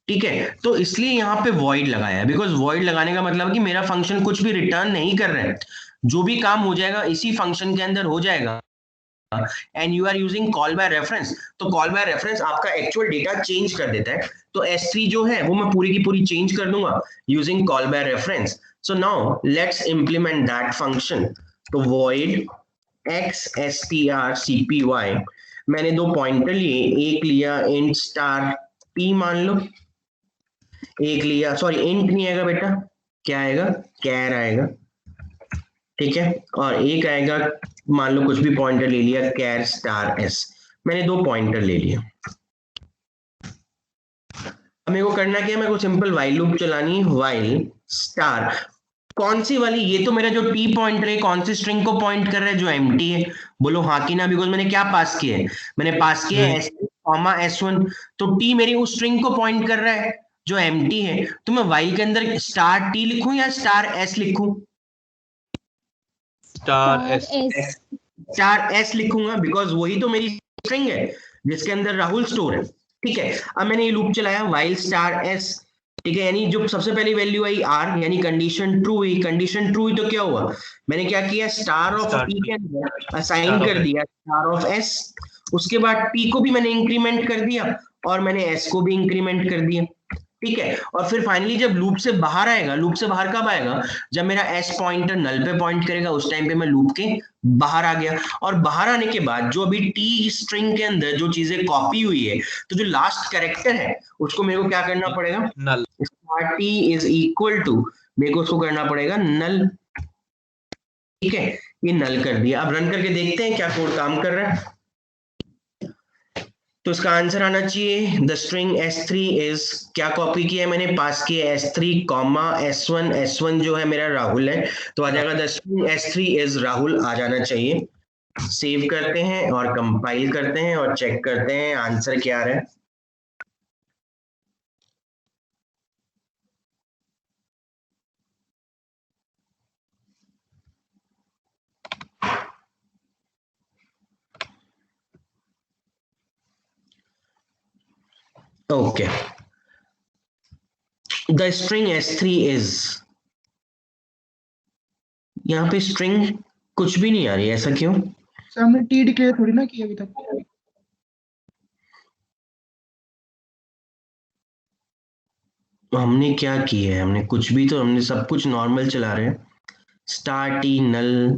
ठीक है? तो इसलिए यहाँ पे void लगाया है, बिकॉज void लगाने का मतलब कि मेरा फंक्शन कुछ भी रिटर्न नहीं कर रहा है, जो भी काम हो जाएगा इसी फंक्शन के अंदर हो जाएगा। And you are using call by reference, तो कॉल बाय रेफरेंस आपका एक्चुअल डेटा चेंज कर देता है। तो S3 जो है वो मैं पूरी की पूरी चेंज कर दूंगा using call by reference. So now let's implement that function. तो void xstr_cpy, मैंने दो पॉइंटर लिए, एक लिया int स्टार p मान लो, एक लिया, सॉरी इंट नहीं आएगा बेटा, क्या आएगा, कैर आएगा, ठीक है? और एक आएगा, मान लो कुछ भी पॉइंटर ले लिया, कैर स्टार एस। मैंने दो पॉइंटर ले लिया। अब मेरे को करना क्या है, मेरे को सिंपल व्हाइल लूप चलानी है, व्हाइल स्टार, कौन सी वाली, ये तो मेरा जो टी पॉइंटर है कौन सी स्ट्रिंग को पॉइंट कर रहा है, जो एम्प्टी है? बोलो हाँ कि ना, बिकॉज मैंने क्या पास किया है, मैंने पास किया है S2, तो टी मेरी उस स्ट्रिंग को पॉइंट कर रहा है जो एम्प्टी है। तो मैं व्हाइल के अंदर स्टार टी लिखूं या स्टार एस लिखूं? स्टार एस लिखूंगा, बिकॉज वही तो मेरी स्ट्रिंग है जिसके अंदर राहुल स्टोर है, ठीक है? अब मैंने ये लूप चलाया व्हाइल स्टार एस, ठीक है? यानी जो सबसे पहली वैल्यू आई आर, यानी कंडीशन ट्रू हुई। कंडीशन ट्रू हुई तो क्या हुआ, मैंने क्या किया, स्टार ऑफ टी के अंदर असाइन कर दिया स्टार ऑफ एस। उसके बाद टी को भी मैंने इंक्रीमेंट कर दिया और मैंने एस को भी इंक्रीमेंट कर दिया, ठीक है। और फिर फाइनली जब लूप से बाहर आएगा, लूप से बाहर कब आएगा, जब मेरा एस पॉइंटर नल पे पॉइंट करेगा, उस टाइम पे मैं लूप के बाहर आ गया। और बाहर आने के बाद जो अभी टी स्ट्रिंग के अंदर जो चीजें कॉपी हुई है, तो जो लास्ट कैरेक्टर है उसको मेरे को क्या करना पड़ेगा, null star T is equal to, मेरे को उसको करना पड़ेगा नल। ठीक है, ये नल कर दिया। अब रन करके देखते हैं क्या कोड काम कर रहा है। तो इसका आंसर आना चाहिए द स्ट्रिंग s3 इज, क्या कॉपी किया है मैंने, पास किया s3 कॉमा s1, s1 जो है मेरा राहुल है, तो आ जाएगा the string s3 is Rahul, आ जाना चाहिए। सेव करते हैं और कंपाइल करते हैं और चेक करते हैं आंसर क्या आ रहा है। Okay, the string s3 is, यहाँ पे स्ट्रिंग कुछ भी नहीं आ रही है, ऐसा क्यों? सर हमने टी डिक्लेयर थोड़ी ना किया अभी तक। हमने क्या किया है, हमने कुछ भी, तो हमने सब कुछ नॉर्मल चला रहे हैं, स्टार टी नल।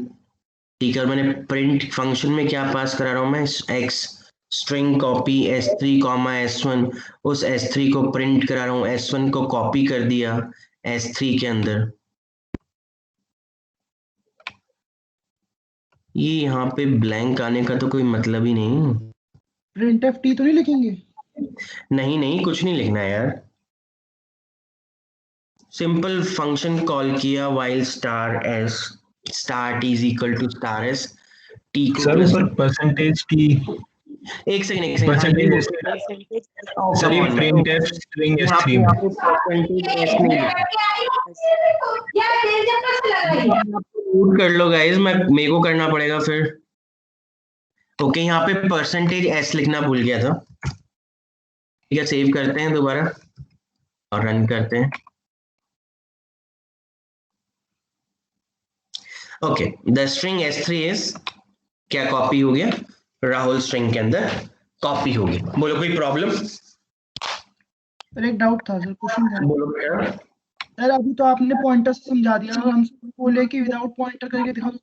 ठीक है, और मैंने प्रिंट फंक्शन में क्या पास करा रहा हूं मैं, x string copy s3 comma s1, उस s3 को प्रिंट करा रहा हूं, s1 को कॉपी कर दिया s3 के अंदर। ये यहाँ पे ब्लैंक आने का तो कोई मतलब ही नहीं। प्रिंट एफ टी तो नहीं लिखेंगे? नहीं नहीं, कुछ नहीं लिखना है यार, सिंपल फंक्शन कॉल किया while star s, star t is equal to star s, t को सर प्लस, ऊपर परसेंटेज की एक सेकंड परसेंटेज सर ये प्रिंटफ स्ट्रिंग यहाँ पे s3 आपको परसेंटेज s नहीं लिखा, कर लो गाइस, मैं मेरे को करना पड़ेगा फिर। ओके, यहाँ पे परसेंटेज s लिखना भूल गया था। ठीक है, सेव करते हैं दोबारा और रन करते हैं। Okay, the string s3 is, क्या कॉपी हो गया, राहुल स्ट्रिंग के अंदर कॉपी हो गया। बोलो कोई प्रॉब्लम? सर एक डाउट था सर, क्वेश्चन था बोलो बेटा। सर। अभी तो आपने पॉइंटर से समझा दिया और हमसे बोले कि विदाउट पॉइंटर करके दिखा दो।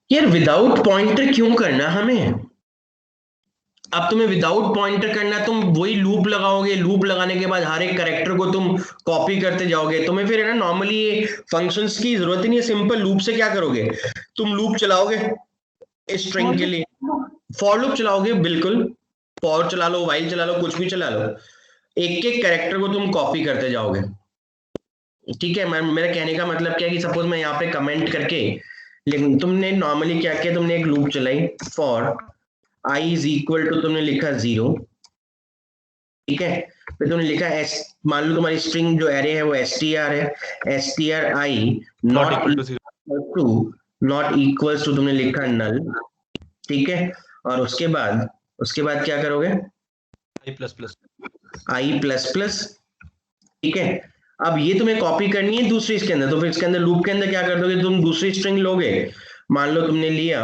यार विदाउट पॉइंटर क्यों करना हमें? अब तुम्हें विदाउट पॉइंटर करना, तुम वही लूप लगाओगे, लूप लगाने के बाद हर एक कैरेक्टर को तुम कॉपी करते जाओगे, तुम्हें फिर है ना नॉर्मली ये फंक्शंस की जरूरत ही नहीं है। सिंपल लूप से क्या करोगे, तुम लूप चलाओगे स्ट्रिंग के लिए, फॉर लूप चलाओगे, बिल्कुल फॉर चला लो, व्हाइल चला लो, कुछ भी चला लो, एक एक कैरेक्टर को तुम कॉपी करते जाओगे। ठीक है, मेरा कहने का मतलब क्या है कि सपोज मैं यहाँ पे कमेंट करके, लेकिन तुमने नॉर्मली क्या किया, तुमने एक लूप चलाई for i is equal to, तुमने लिखा 0, ठीक है, फिर तुमने लिखा s, मान लो तुम्हारी स्ट्रिंग जो एरे है वो str है, str i not not equal to 0, not equals to, तुमने लिखा नल, ठीक है, और उसके बाद क्या करोगे, i plus plus, i plus plus, ठीक है। अब ये तुम्हें कॉपी करनी है दूसरी इसके अंदर, तो फिर इसके अंदर लूप के अंदर क्या कर दोगे, तुम दूसरी स्ट्रिंग लोगे, मान लो तुमने लिया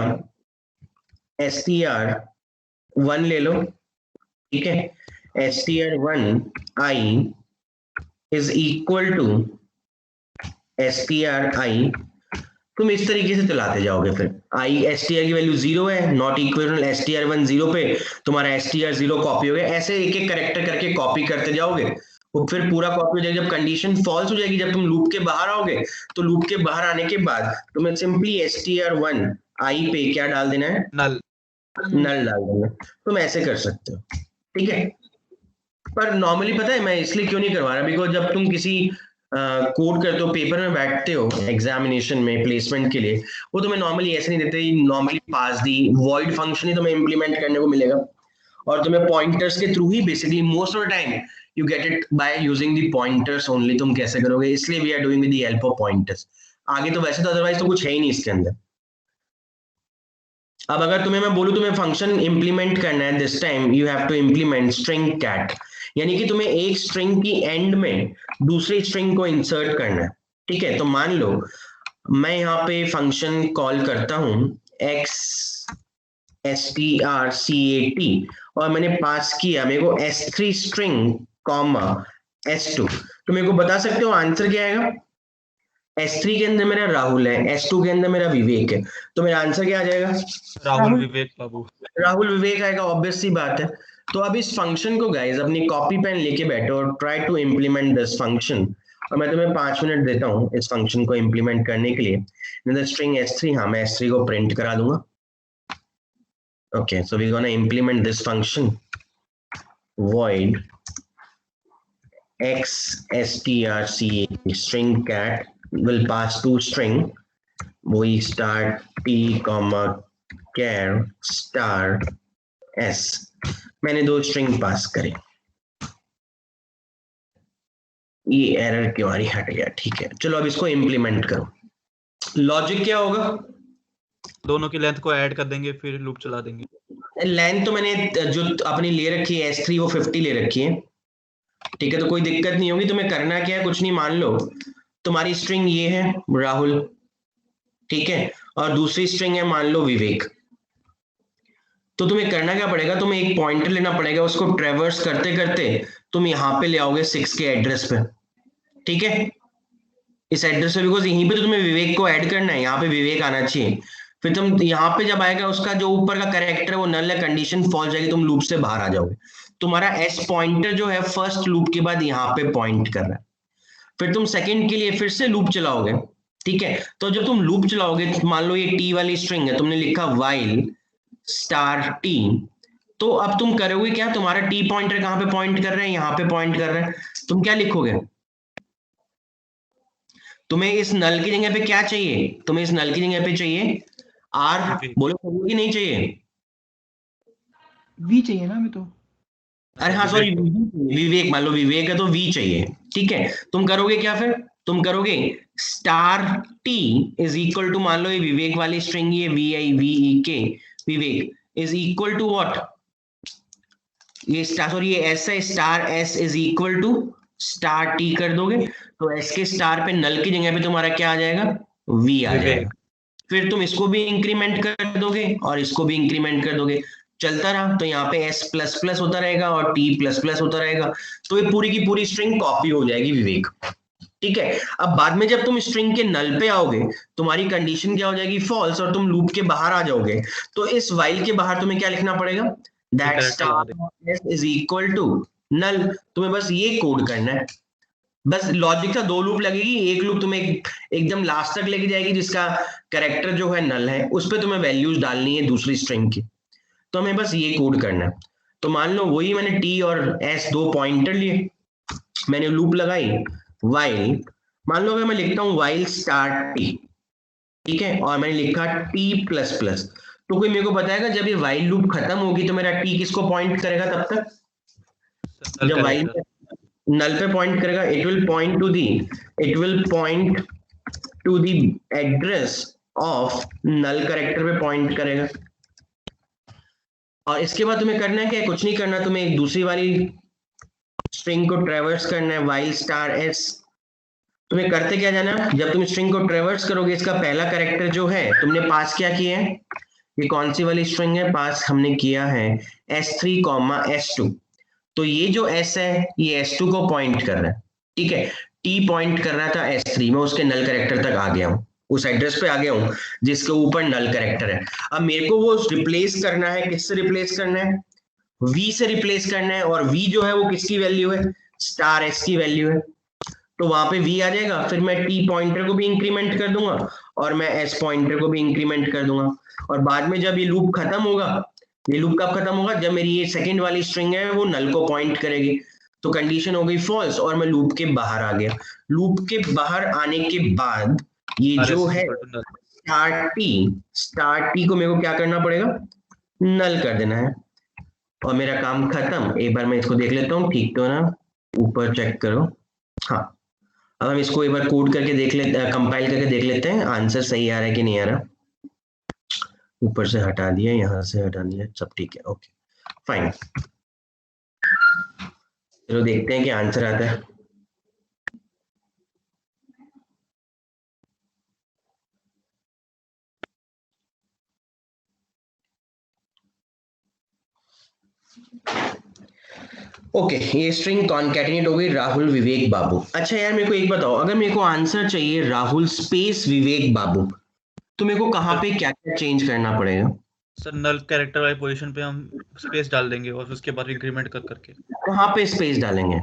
str1 ले लो, ठीक है, str1 i is equal to stri, तुम इस तरीके से चलाते जाओगे। फिर i str की वैल्यू 0 है, नॉट इक्वल str1 0 पे, तुम्हारा str0 कॉपी हो गया। ऐसे एक एक कैरेक्टर करके कॉपी करते जाओगे, वो फिर पूरा कॉपी हो जाएगा। जब कंडीशन फॉल्स हो जाएगी, जब तुम लूप के बाहर आओगे, तो लूप के बाहर आने के बाद तुम्हें सिंपली str1 i पे क्या डाल देना है, नल नल डाल देना। तुम ऐसे कर सकते हो, ठीक है। पर नॉर्मली पता है मैं इसलिए क्यों नहीं करवा रहा, बिकॉज जब तुम किसी कोड करते हो, पेपर में बैठते हो एग्जामिनेशन में प्लेसमेंट के लिए, वो तुम्हें नॉर्मली ऐसे नहीं देते, normally pass the void function ही तुम्हें इंप्लीमेंट करने को मिलेगा, और तुम्हें पॉइंटर्स के थ्रू ही basically most of the time you get it by using the pointers only. तुम कैसे करोगे, इसलिए we are doing with the help of pointers. आगे तो वैसे तो अदरवाइज तो कुछ है ही नहीं इसके अंदर। अब अगर तुम्हें मैं बोलूं तुम्हें फंक्शन इंप्लीमेंट करना है, this time you have to implement string cat, यानी कि तुम्हें एक स्ट्रिंग की एंड में दूसरी स्ट्रिंग को इंसर्ट करना है, ठीक है। तो मान लो मैं यहाँ पे फंक्शन कॉल करता हूं strcat और मैंने पास किया मेरे को s3 स्ट्रिंग कॉमा S2। तो मेरे को बता सकते हो आंसर क्या आएगा? S3 के अंदर मेरा राहुल है, S2 के अंदर मेरा विवेक है, तो मेरा आंसर क्या आ जाएगा? राहुल विवेक बाबू। राहुल विवेक आएगा, ऑब्वियस सी बात है। तो अब इस फंक्शन को गाइस अपनी कॉपी पेन लेके बैठो और try to implement this function. और मैं तुम्हें 5 मिनट देता हूँ इस फंक्शन को इम्प्लीमेंट करने के लिए। स्ट्रिंग S3, हाँ मैं S3 को प्रिंट करा दूंगा। Okay, so we gonna implement this function void xstrc string cat will pass to string we start t comma char star s। मैंने 2 स्ट्रिंग पास करे, ये एरर क्यों आ रही, हट गया, ठीक है। चलो अब इसको इम्प्लीमेंट करो। लॉजिक क्या होगा? दोनों की लेंथ को ऐड कर देंगे, फिर लूप चला देंगे। लेंथ तो मैंने जो अपनी ले रखी है S3 वो 50 ले रखी है, ठीक है, तो कोई दिक्कत नहीं होगी। तुम्हें करना क्या है, कुछ नहीं, मान लो तुम्हारी स्ट्रिंग ये है राहुल, ठीक है, और दूसरी स्ट्रिंग है मान लो विवेक। तो तुम्हें करना क्या पड़ेगा, तुम्हें एक पॉइंटर लेना पड़ेगा, उसको ट्रेवर्स करते करते तुम यहाँ पे ले आओगे 6 के एड्रेस पे, ठीक है, इस एड्रेस पे, बिकॉज यहीं पे तो तुम्हें विवेक को ऐड करना है, यहाँ पे विवेक आना चाहिए। फिर तुम यहाँ पे जब आएगा उसका जो ऊपर का कैरेक्टर है वो नल है, कंडीशन फॉल्स जाएगी, तुम लूप से बाहर आ जाओगे। तुम्हारा एस पॉइंटर जो है फर्स्ट लूप के बाद यहाँ पे पॉइंट कर रहा है। फिर तुम सेकंड के लिए फिर से लूप चलाओगे, ठीक है। तो जब तुम लूप चलाओगे, मान लो ये टी वाली स्ट्रिंग है, तुमने लिखा वाइल स्टार टी, तो अब तुम करोगे क्या, तुम्हारा टी पॉइंटर कहाँ पे पॉइंट कर रहे हैं, यहाँ पे पॉइंट कर रहे हैं, तुम क्या लिखोगे? तुम्हें इस नल की जगह पे क्या चाहिए, तुम्हें इस नल की जगह पे चाहिए आर, बोलो कि नहीं चाहिए? वी चाहिए ना हमें तो। अरे हाँ सॉरी, विवेक, मान लो विवेक है तो वी चाहिए, ठीक है। तुम करोगे क्या, फिर तुम करोगे star T is equal to, मान लो ये विवेक वाली स्ट्रिंग, ये VIVEK Vivek is equal to what, ये स्टार, सॉरी ये एस है, star S is equal to star t कर दोगे, तो एस के स्टार पे नल की जगह पे तुम्हारा क्या आ जाएगा, वी आ जाएगा। फिर तुम इसको भी इंक्रीमेंट कर दोगे और इसको भी इंक्रीमेंट कर दोगे, चलता रहा, तो यहाँ पे S प्लस प्लस होता रहेगा और T प्लस प्लस होता रहेगा, तो ये पूरी की पूरी स्ट्रिंग कॉपी हो जाएगी विवेक, ठीक है। अब बाद में जब तुम स्ट्रिंग के नल पे आओगे, तुम्हारी कंडीशन क्या हो जाएगी, फॉल्स, और तुम लूप के बाहर आ जाओगे, तो इस वाइल के बाहर तुम्हें क्या लिखना पड़ेगा, that star s is equal to null. तुम्हें बस ये कोड करना है, बस लॉजिक का 2 लूप लगेगी, एक लूप तुम्हें एकदम लास्ट तक लेके जाएगी जिसका कैरेक्टर जो है नल है, उस पर तुम्हें वैल्यूज डालनी है दूसरी स्ट्रिंग की, तो हमें बस ये कोड करना है। तो मान लो वही मैंने टी और एस 2 पॉइंटर लिए, मैंने लूप लगाई वाइल, मान लो अगर मैं लिखता हूँ वाइल स्टार टी, ठीक है, और मैंने लिखा टी प्लस प्लस, तो कोई मेरे को बताएगा जब ये वाइल लूप खत्म होगी तो मेरा टी किसको पॉइंट करेगा तब तक, जब वाइल नल पे पॉइंट करेगा, it will point to the address of null character पे पॉइंट करेगा। और इसके बाद तुम्हें करना है क्या, कुछ नहीं करना, तुम्हें एक दूसरी वाली स्ट्रिंग को ट्रेवर्स करना है, वाइल स्टार एस। तुम्हें करते क्या जाना, जब तुम स्ट्रिंग को ट्रेवर्स करोगे, इसका पहला कैरेक्टर जो है तुमने पास क्या किया है, ये कौन सी वाली स्ट्रिंग है, पास हमने किया है S3, S2, तो ये जो S है ये S2 को पॉइंट कर रहा है, ठीक है, T पॉइंट कर रहा था S3 में, उसके नल कैरेक्टर तक आ गया हूँ, उस एड्रेस पे आ गया हूँ जिसके ऊपर नल कैरेक्टर है। अब मेरे को वो रिप्लेस करना है, किससे रिप्लेस करना है, V से रिप्लेस करना है, और V जो है वो किसकी वैल्यू है, स्टार S की वैल्यू है, तो वहां पे V आ जाएगा। फिर मैं T पॉइंटर को भी इंक्रीमेंट कर दूंगा और मैं S पॉइंटर को भी इंक्रीमेंट कर दूंगा, और बाद में जब ये लूप खत्म होगा, ये लूप कब खत्म होगा, जब मेरी ये सेकंड वाली स्ट्रिंग है वो नल को पॉइंट करेगी, तो कंडीशन हो गई फॉल्स और मैं लूप के बाहर आ गया। लूप के बाहर आने के बाद ये जो है स्टार टी को मेरे को क्या करना पड़ेगा, नल कर देना है, और मेरा काम खत्म। एक बार मैं इसको देख लेता हूँ, ठीक तो ना, ऊपर चेक करो, हाँ। अब हम इसको एक बार कोड करके देख लेते, कंपाइल करके देख लेते हैं आंसर सही आ रहा है कि नहीं आ रहा। ऊपर से हटा दिया, यहाँ से हटा दिया, सब ठीक है, ओके फाइन। चलो देखते हैं कि आंसर आता है। ओके ये स्ट्रिंग कॉन्कैटिनेट हो गई राहुल विवेक बाबू। अच्छा यार मेरे को एक बताओ, अगर मेरे को आंसर चाहिए राहुल स्पेस विवेक बाबू, तो मेरे को कहाँ पे क्या क्या चेंज करना पड़ेगा? सर नल कैरेक्टर वाली पोजीशन पे हम स्पेस डाल देंगे और उसके बाद इंक्रीमेंट कर करके कहाँ पे स्पेस डालेंगे?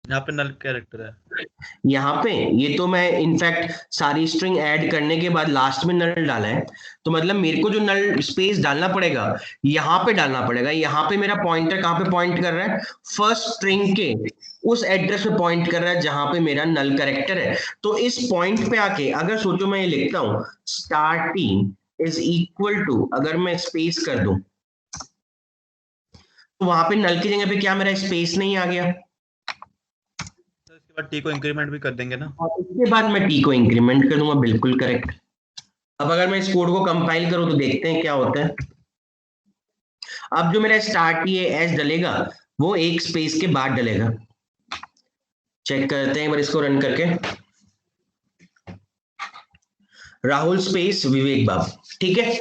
यहाँ पे नल कैरेक्टर है। यहाँ पे ये तो मैं इनफैक्ट सारी स्ट्रिंग ऐड करने के बाद लास्ट में नल डाला है, तो मतलब मेरे को जो नल स्पेस डालना पड़ेगा यहाँ पे डालना पड़ेगा। यहाँ पे मेरा पॉइंटर कहाँ पे पॉइंट कर रहा है? फर्स्ट स्ट्रिंग के उस एड्रेस पे पॉइंट कर रहा है जहां पे मेरा नल कैरेक्टर है। तो इस पॉइंट पे आके अगर सोचो मैं ये लिखता हूँ star T is equal to, अगर मैं स्पेस कर दूं तो वहां पे नल की जगह पे क्या मेरा स्पेस नहीं आ गया? सर इसके बाद टी को इंक्रीमेंट भी कर देंगे ना। और उसके बाद मैं टी को इंक्रीमेंट कर दूंगा, बिल्कुल करेक्ट। अब अगर मैं इस कोड को कंपाइल करूं तो देखते हैं क्या होता है। अब जो मेरा स्टार टी एस डलेगा वो एक स्पेस के बाद डलेगा। चेक करते हैं एक बार इसको रन करके। राहुल स्पेस विवेक बाबू, ठीक है।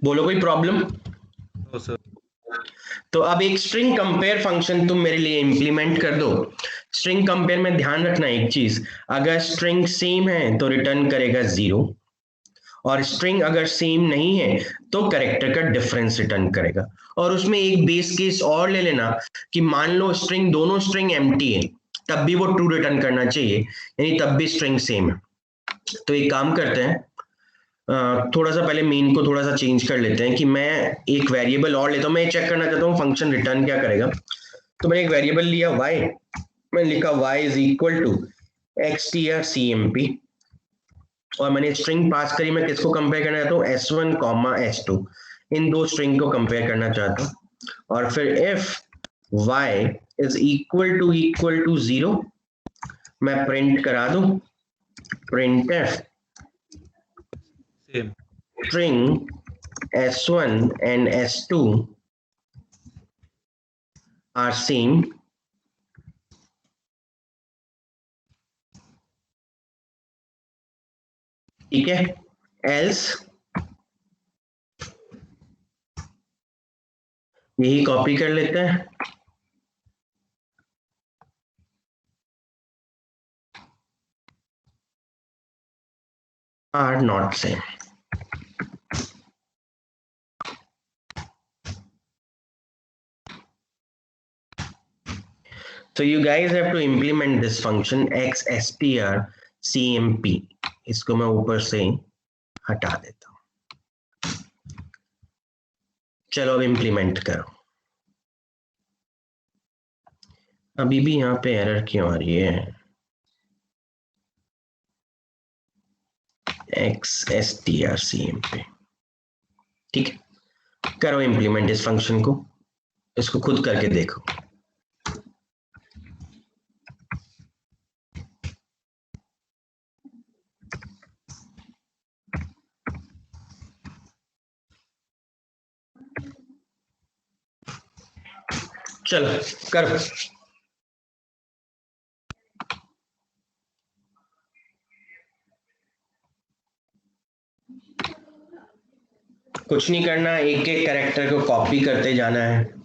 बोलो कोई प्रॉब्लम? तो सर तो अब एक स्ट्रिंग कंपेयर फंक्शन तुम मेरे लिए इंप्लीमेंट कर दो। स्ट्रिंग कंपेयर में ध्यान रखना एक चीज, अगर स्ट्रिंग सेम है तो रिटर्न करेगा 0, और स्ट्रिंग अगर सेम नहीं है तो कैरेक्टर का डिफरेंस रिटर्न करेगा। और उसमें एक बेस केस और ले लेना कि मान लो स्ट्रिंग, दोनों स्ट्रिंग एम्प्टी है, तब भी वो ट्रू रिटर्न करना चाहिए, यानी तब भी स्ट्रिंग सेम है। तो एक काम करते हैं, थोड़ा सा पहले मेन को थोड़ा सा चेंज कर लेते हैं कि मैं एक वेरिएबल और लेता हूँ। मैं चेक करना चाहता हूँ फंक्शन रिटर्न क्या करेगा। तो मैंने एक वेरिएबल लिया y, मैंने लिखा y is equal to xtrcmp, और मैंने स्ट्रिंग पास करी। मैं किसको कंपेयर करना चाहता हूँ? s1 कॉमा s2, इन दो स्ट्रिंग को कंपेयर करना चाहता हूँ। और फिर if y is equal to 0 मैं प्रिंट करा दूं printf same string s1 and s2 are same, ठीक है। else यही कॉपी कर लेते हैं, are not same। So you guys have to implement this function xstrcmp। इसको मैं ऊपर से हटा देता हूं। चलो अब इंप्लीमेंट करो। अभी भी यहाँ पे एरर क्यों आ रही है? xstrcmp, ठीक है। करो इंप्लीमेंट इस फंक्शन को, इसको खुद करके देखो। चलो करो। कुछ नहीं करना, एक एक कैरेक्टर को कॉपी करते जाना है।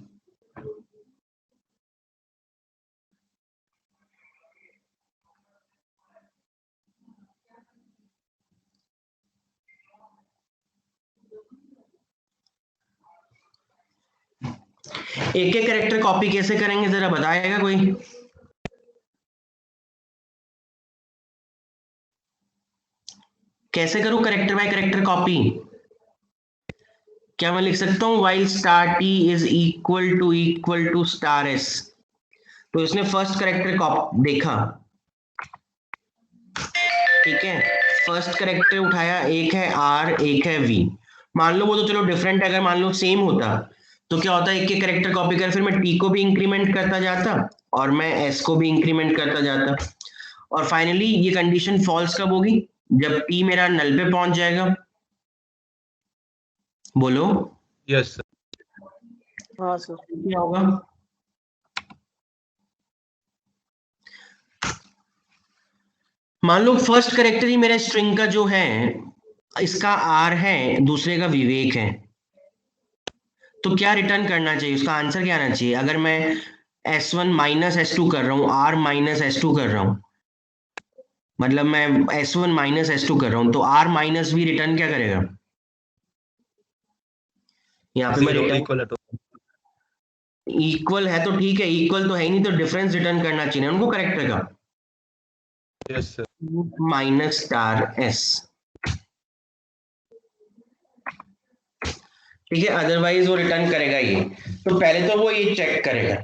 एक एक कैरेक्टर कॉपी कैसे करेंगे जरा बताएगा कोई? कैसे करूं कैरेक्टर बाय कैरेक्टर कॉपी? क्या मैं लिख सकता हूं while star T is equal to star s? तो इसने फर्स्ट कैरेक्टर देखा, ठीक है। फर्स्ट कैरेक्टर उठाया, एक है आर एक है वी। मान लो वो तो चलो डिफरेंट, अगर मान लो सेम होता तो क्या होता, एक एक कैरेक्टर कॉपी कर, फिर मैं टी को भी इंक्रीमेंट करता जाता और मैं एस को भी इंक्रीमेंट करता जाता, और फाइनली ये कंडीशन फॉल्स कब होगी? जब टी मेरा नल पे पहुंच जाएगा। बोलो यस सर। हाँ सर। क्या होगा? मान लो फर्स्ट कैरेक्टर ही मेरे स्ट्रिंग का जो है इसका आर है, दूसरे का विवेक है, तो क्या रिटर्न करना चाहिए, उसका आंसर क्या आना चाहिए? अगर मैं S1 माइनस S2 कर रहा हूँ, R माइनस S2 कर रहा हूँ, मतलब मैं S1 माइनस S2 कर रहा हूँ, तो R माइनस भी रिटर्न क्या करेगा? यहाँ पे मैं जीरो रिटर्न इक्वल है तो इक्वल है तो ठीक है, इक्वल तो है ही नहीं, तो डिफरेंस रिटर्न करना चाहिए ना उनको, करेक्टर का yes sir minus star S, ठीक है, अदरवाइज वो रिटर्न करेगा ये। तो पहले तो वो ये चेक करेगा,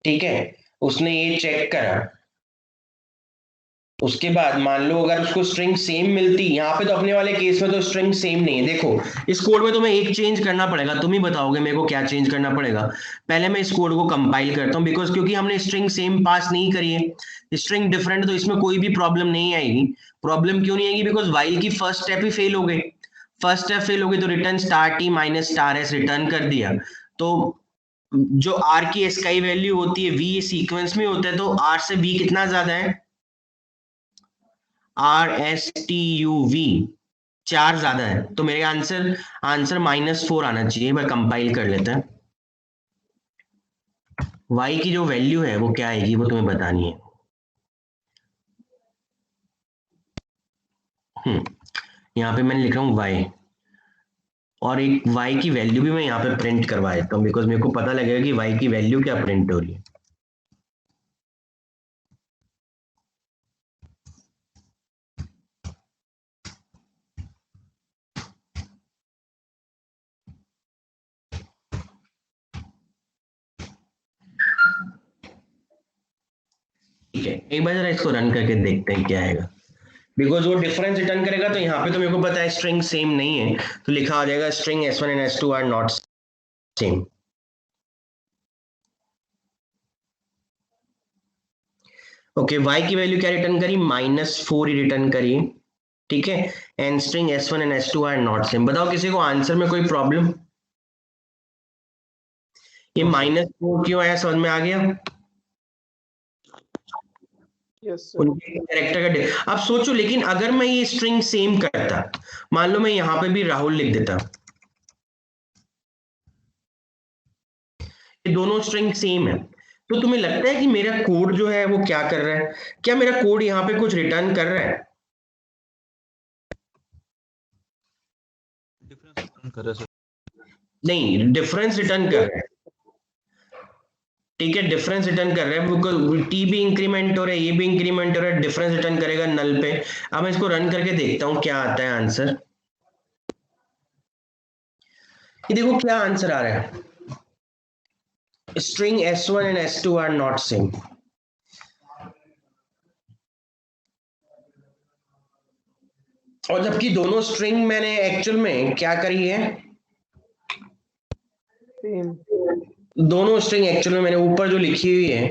ठीक है, उसने ये चेक करा, उसके बाद मान लो अगर उसको स्ट्रिंग सेम मिलती, यहाँ पे तो अपने वाले केस में तो स्ट्रिंग सेम नहीं है। देखो इस कोड में तुम्हें एक चेंज करना पड़ेगा, तुम ही बताओगे मेरे को क्या चेंज करना पड़ेगा। पहले मैं इस कोड को कंपाइल करता हूँ, बिकॉज क्योंकि हमने स्ट्रिंग सेम पास नहीं करी है, स्ट्रिंग डिफरेंट, तो इसमें कोई भी प्रॉब्लम नहीं आएगी। प्रॉब्लम क्यों नहीं आएगी? बिकॉज वाइल की फर्स्ट स्टेप ही फेल हो गई, फर्स्ट स्टेप फेल हो गई, तो return star T minus star S return कर दिया। तो जो आर की एस की वैल्यू होती है, वी सीक्वेंस में होता है, तो आर से वी कितना ज्यादा है? RSTUV 4 ज्यादा है, तो मेरे आंसर -4 आना चाहिए। एक बार कंपाइल कर लेते हैं। y की जो वैल्यू है वो क्या आएगी, वो तुम्हें बतानी है। यहाँ पे मैंने लिख रहा हूँ y, और एक y की वैल्यू भी मैं यहाँ पे प्रिंट करवा देता हूँ, बिकॉज मेरे को पता लगेगा कि y की वैल्यू क्या प्रिंट हो रही है। ठीक है, एक बार जरा इसको रन करके देखते हैं क्या आएगा, बिकॉज वो डिफरेंस रिटर्न करेगा। तो यहाँ पे तो मेरे को पता है स्ट्रिंग सेम नहीं है, तो लिखा आ जाएगा string S1 and S2 are not same. Okay, y की वैल्यू क्या रिटर्न करी? -4 ही रिटर्न करी, ठीक है, and string S1 and S2 are not same. बताओ किसी को आंसर में कोई प्रॉब्लम? ये -4 क्यों आया, समझ में आ गया? उनके कैरेक्टर का अब सोचो, लेकिन अगर मैं ये स्ट्रिंग सेम करता, मान लो मैं यहाँ पे भी राहुल लिख देता, ये दोनों स्ट्रिंग सेम है, तो तुम्हें लगता है कि मेरा कोड जो है वो क्या कर रहा है? क्या मेरा कोड यहाँ पे कुछ रिटर्न कर रहा है? डिफरेंस रिटर्न कर रहा है सर। नहीं, डिफरेंस रिटर्न कर रहा है, ठीक है, डिफरेंस रिटर्न कर रहा है, बिकॉज टी भी इंक्रीमेंट हो रहा है, ये भी इंक्रीमेंट हो रहा है, डिफरेंस रिटर्न करेगा नल पे। अब मैं इसको रन करके देखता हूँ क्या आता है आंसर। ये देखो क्या आंसर आ रहा है, string S1 and S2 are not same. और जबकि दोनों स्ट्रिंग मैंने एक्चुअल में क्या करी है, दोनों स्ट्रिंग एक्चुअल में मैंने ऊपर जो लिखी हुई है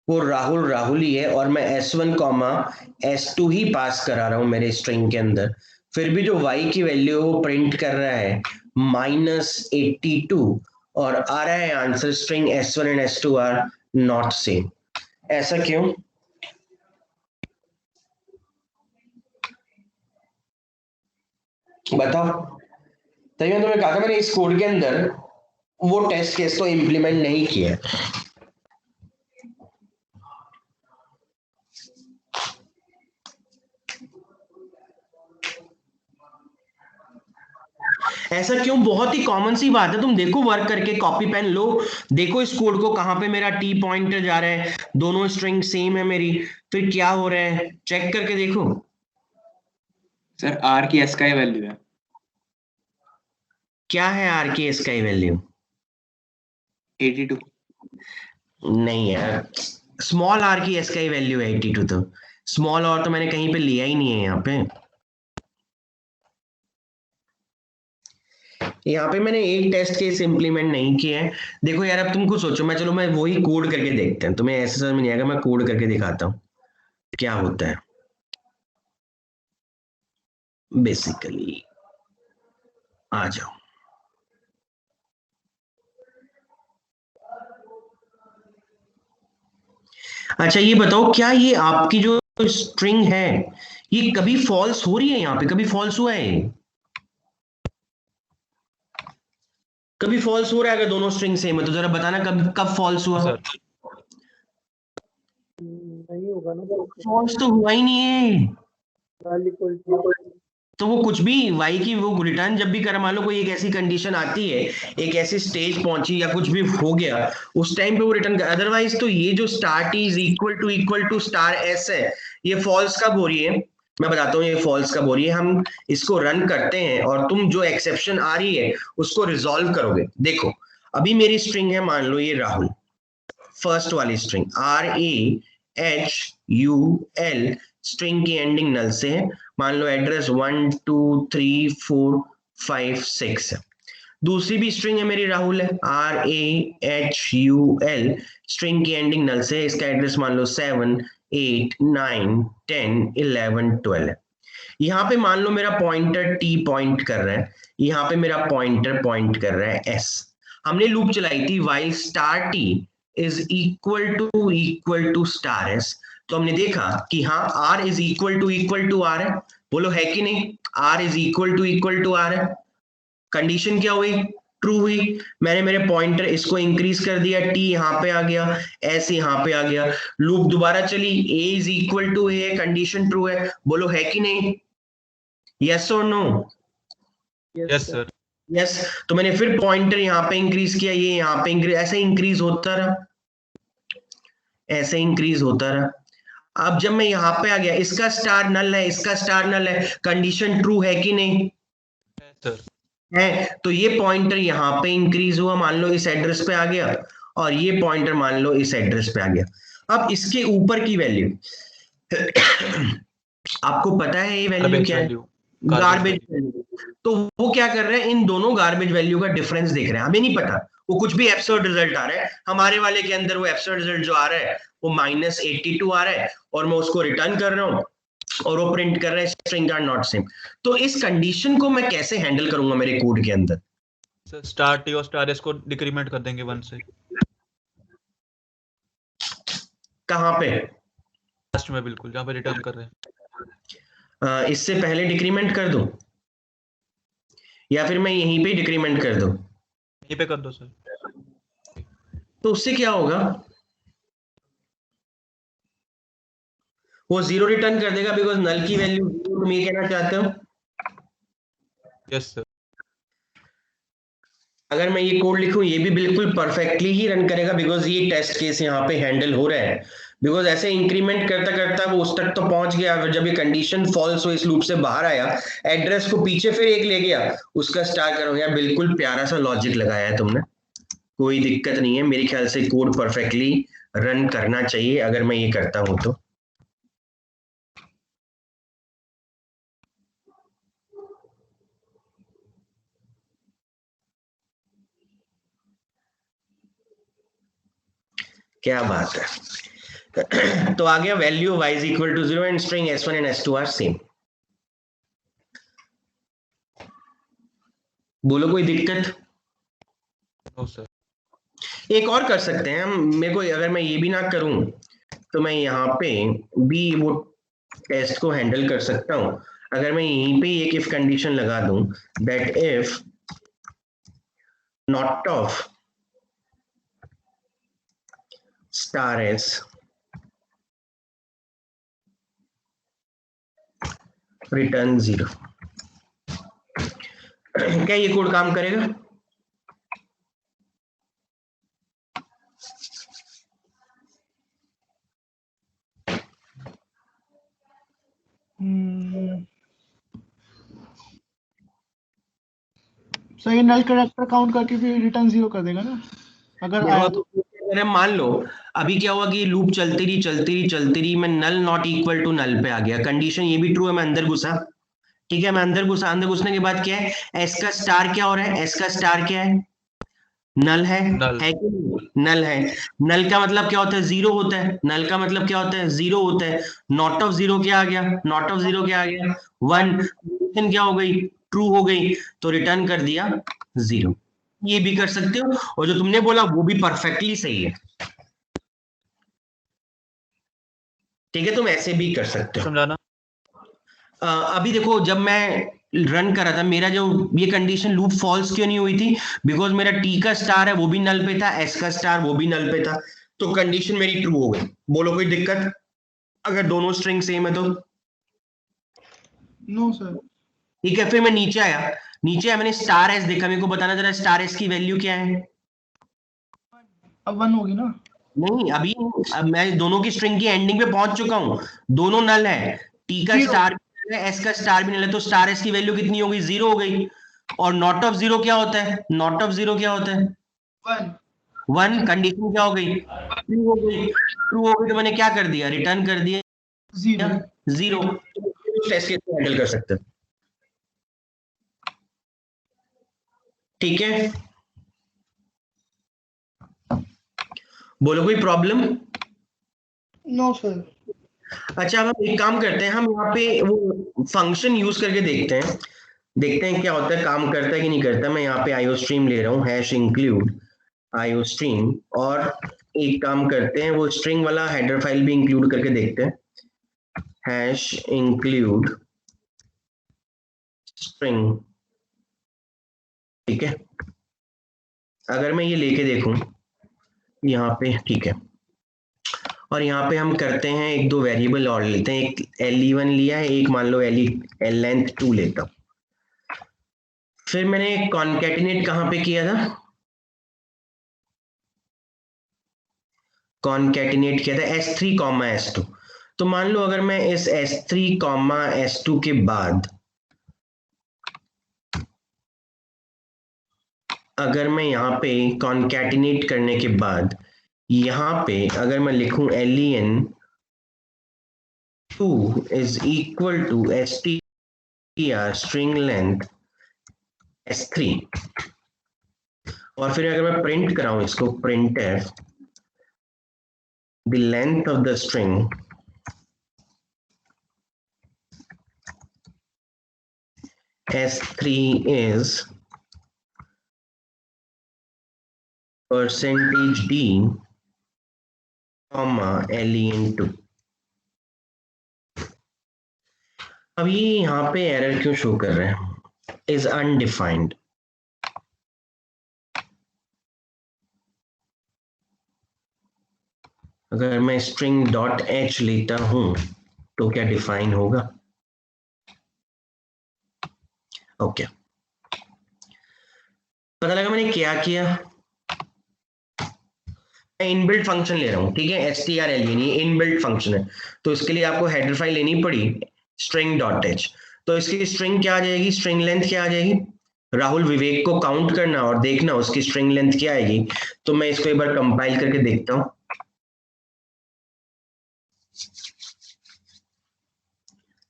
वो राहुल राहुल ही है, और मैं S1 S2 ही पास करा रहा हूं मेरे स्ट्रिंग के अंदर। फिर भी जो y की वैल्यू वो प्रिंट कर रहा है -82, और आ रहा है answer string S1 and S2 are not same. ऐसा क्यों? बताओ। तभी मैं तुम्हें कहा था, मैंने इस कोड के अंदर वो टेस्ट केस तो इंप्लीमेंट नहीं किया। ऐसा क्यों? बहुत ही कॉमन सी बात है, तुम देखो वर्क करके, कॉपी पेन लो, देखो इस कोड को, कहां पे मेरा टी पॉइंटर जा रहा है, दोनों स्ट्रिंग सेम है मेरी, फिर क्या हो रहा है चेक करके देखो। सर आर की एस का ही वैल्यू है। क्या है आर की एस का वैल्यू? 82। नहीं यार, स्मॉल आर की एस का वैल्यू है 82, तो स्मॉल और तो मैंने कहीं पे लिया ही नहीं है। यहाँ पे मैंने एक टेस्ट केस इंप्लीमेंट नहीं किया है। देखो यार, अब तुम कुछ सोचो, मैं वही कोड करके देखते हैं, तुम्हें ऐसे समझ में नहीं आएगा, मैं कोड करके दिखाता हूँ क्या होता है। बेसिकली आ जाओ, अच्छा ये बताओ, क्या ये आपकी जो स्ट्रिंग है ये कभी फॉल्स हो रही है, यहाँ पे कभी फॉल्स हुआ है, कभी फॉल्स हो रहा है अगर दोनों स्ट्रिंग सेम है तो जरा बताना कब कब फॉल्स हुआ। सर नहीं होगा ना, फॉल्स तो हुआ ही नहीं है, null equal to तो वो कुछ भी y की वो रिटर्न जब भी कर, मान लो कोई एक ऐसी कंडीशन आती है, एक ऐसी स्टेज पहुंची या कुछ भी हो गया, उस टाइम पे वो रिटर्न कर, अदरवाइज तो ये जो star T is equal to star s है, ये फॉल्स कब हो रही है, मैं बताता हूँ ये फॉल्स कब हो रही है। हम इसको रन करते हैं और तुम जो एक्सेप्शन आ रही है उसको रिजॉल्व करोगे। देखो अभी मेरी स्ट्रिंग है, मान लो ये राहुल, फर्स्ट वाली स्ट्रिंग RAHUL, स्ट्रिंग की एंडिंग नल से है, मान लो एड्रेस 1 2 3 4 5 6 है। दूसरी भी स्ट्रिंग है मेरी राहुल है, RAHUL, स्ट्रिंग की एंडिंग नल से है, इसका एड्रेस मान लो 7 8 9 10 11 12 है। यहाँ पे मान लो मेरा पॉइंटर T पॉइंट कर रहा है, यहाँ पे मेरा पॉइंटर पॉइंट कर रहा है S। हमने लूप चलाई थी while star T is equal to star S, तो हमने देखा कि हाँ R is equal to R है, बोलो है कि नहीं, R is equal to R है। कंडीशन क्या हुई, ट्रू हुई, मैंने मेरे पॉइंटर इसको इंक्रीज कर दिया, T यहाँ पे आ गया, S यहाँ पे आ गया, लूप दोबारा चली, A is equal to A, condition true है, बोलो है कि नहीं, यस और नो, यस सर यस। तो मैंने फिर पॉइंटर यहाँ पे इंक्रीज किया, ये यहाँ पे इंक्रीज, ऐसे इंक्रीज होता रहा, ऐसे इंक्रीज होता रहा। अब जब मैं यहाँ पे आ गया, इसका स्टार नल है, इसका स्टार नल है, कंडीशन ट्रू है कि नहीं सर है, तो ये पॉइंटर यहाँ पे इंक्रीज हुआ, मान लो इस एड्रेस पे आ गया, और ये पॉइंटर मान लो इस एड्रेस पे आ गया। अब इसके ऊपर की वैल्यू आपको पता है ये वैल्यू क्या है, गार्बेज वैल्यू। तो वो क्या कर रहे हैं, इन दोनों गार्बेज वैल्यू का डिफरेंस देख रहे हैं, हमें नहीं पता वो कुछ भी एब्सर्ड रिजल्ट आ रहा है, हमारे वाले के अंदर वो एब्सर्ड रिजल्ट जो आ रहा है वो -82 आ रहा है, और मैं उसको रिटर्न कर रहा हूँ और वो प्रिंट कर रहा है स्ट्रिंग आर नॉट सेम। तो इस कंडीशन को मैं कैसे हैंडल करूंगा मेरे कोड के अंदर, सर स्टार टी और स्टार एस को डिक्रीमेंट कर देंगे 1 से, कहाँ पे, लास्ट में बिल्कुल जहाँ पे रिटर्न कर रहे हैं। इससे पहले डिक्रीमेंट कर दूं या फिर मैं यहीं पे डिक्रीमेंट कर दूं, यहीं पे कर दो सर। तो उससे क्या होगा, वो 0 रिटर्न कर देगा बिकॉज नल की वैल्यू 0, तुम ये कहना चाहते हो। यस सर अगर मैं ये कोड लिखूं ये भी बिल्कुल परफेक्टली ही रन करेगा बिकॉज ये टेस्ट केस यहाँ पे हैंडल हो रहा है, बिकॉज ऐसे इंक्रीमेंट करता करता वो उस तक तो पहुंच गया, जब ये कंडीशन फॉल्स हो इस लूप से बाहर आया, एड्रेस को पीछे फिर एक ले गया, उसका स्टार करो यार, बिल्कुल प्यारा सा लॉजिक लगाया है तुमने, कोई दिक्कत नहीं है, मेरे ख्याल से कोड परफेक्टली रन करना चाहिए अगर मैं ये करता हूं तो। क्या बात है। तो आ गया value y is equal to 0 and string s1 and s2 are same. बोलो कोई दिक्कत, नो सर। एक और कर सकते हैं हम, मेरे को अगर मैं ये भी ना करूं तो मैं यहाँ पे भी वो टेस्ट को हैंडल कर सकता हूं, अगर मैं यहीं पे एक इफ कंडीशन लगा दूं that if not of star S return 0, क्या ये कोड काम करेगा? सो ये नल कैरेक्टर काउंट करके फिर रिटर्न 0 कर देगा ना अगर आया तो। अरे मान लो अभी क्या हुआ कि लूप चलती रही, मैं नल नॉट इक्वल टू नल पे आ गया, कंडीशन ये भी ट्रू है, मैं अंदर घुसा, ठीक है, मैं अंदर घुसने के बाद क्या है, एस का स्टार क्या हो रहा है, एस का स्टार क्या है, नल है कि नहीं? नल है, नल का मतलब क्या होता है, 0 होता है, नल का मतलब क्या होता है, 0 होता है, नॉट ऑफ 0 क्या आ गया, नॉट ऑफ 0 क्या आ गया, 1, कंडीशन क्या हो गई, ट्रू हो गई, तो रिटर्न कर दिया 0। ये भी कर सकते हो, और जो तुमने बोला वो भी परफेक्टली सही है, ठीक है, तुम ऐसे भी कर सकते हो। समझाना अभी देखो जब मैं रन कर रहा था मेरा जो ये कंडीशन लूप फॉल्स क्यों नहीं हुई थी, बिकॉज मेरा टी का स्टार है वो भी नल पे था, एस का स्टार वो भी नल पे था, तो कंडीशन मेरी ट्रू हो गई। बोलो कोई दिक्कत अगर दोनों स्ट्रिंग सेम है तो? No sir. ठीक है, फिर मैं नीचे आया, मैंने स्टार एस देखा, मेरे को बताना जरा स्टार एस की वैल्यू क्या है? अब 1 होगी ना? नहीं अभी, अब मैं दोनों की स्ट्रिंग की एंडिंग पे पहुंच चुका हूं, दोनों नल है, टी का Zero. स्टार भी है, एस का स्टार भी नल है, तो स्टार एस की वैल्यू कितनी हो गई? 0 हो गई। और नॉट ऑफ 0 क्या होता है? नॉट ऑफ 0 क्या होता है? 1. 1। कंडीशन क्या हो गई? ट्रू हो गई। ट्रू हो गई तो मैंने क्या कर दिया? रिटर्न कर दिया 0. 0। टेस्ट केस को हैंडल कर सकते हैं। ठीक है, बोलो कोई प्रॉब्लम? No sir. अच्छा, अब हम एक काम करते हैं, हम यहाँ पे वो फंक्शन यूज करके देखते हैं क्या होता है, काम करता है कि नहीं करता। मैं यहाँ पे आईओ स्ट्रीम ले रहा हूँ, हैश इंक्लूड आईओ स्ट्रीम, और एक काम करते हैं वो स्ट्रिंग वाला हेडर फाइल भी इंक्लूड करके देखते हैं, हैश इंक्लूड स्ट्रिंग। ठीक है, अगर मैं ये लेके देखूं यहाँ पे, ठीक है, और यहाँ पे हम करते हैं एक दो वेरिएबल और लेते हैं, एक le1 लिया है, एक मान लो लेंथ 2 लेता हूँ। फिर मैंने कॉन्केटिनेट कहाँ पे किया था? कॉन्केटिनेट किया था S3 कॉमा S2। तो मान लो अगर मैं इस S3 कॉमा S2 के बाद अगर मैं यहाँ पे कॉन्केटिनेट करने के बाद यहाँ पे अगर मैं लिखूं len2 is equal to str string length S3, और फिर अगर मैं प्रिंट कराऊं इसको, printf the length of the string S3 is %d comma len2। अब ये यहाँ पे एरर क्यों शो कर रहे हैं? is undefined। अगर मैं string डॉट h लेता हूं तो क्या डिफाइन होगा? ओके, पता लगा मैंने क्या किया। मैं इनबिल्ट फंक्शन ले रहा हूँ, ठीक है, strlen, ये इनबिल्ट फंक्शन है, तो इसके लिए आपको हेडर फाइल लेनी पड़ी string डॉट h। तो इसकी स्ट्रिंग क्या आ जाएगी? स्ट्रिंग लेंथ क्या आ जाएगी? राहुल विवेक को काउंट करना और देखना उसकी स्ट्रिंग लेंथ क्या आएगी। तो मैं इसको एक बार कंपाइल करके देखता हूँ।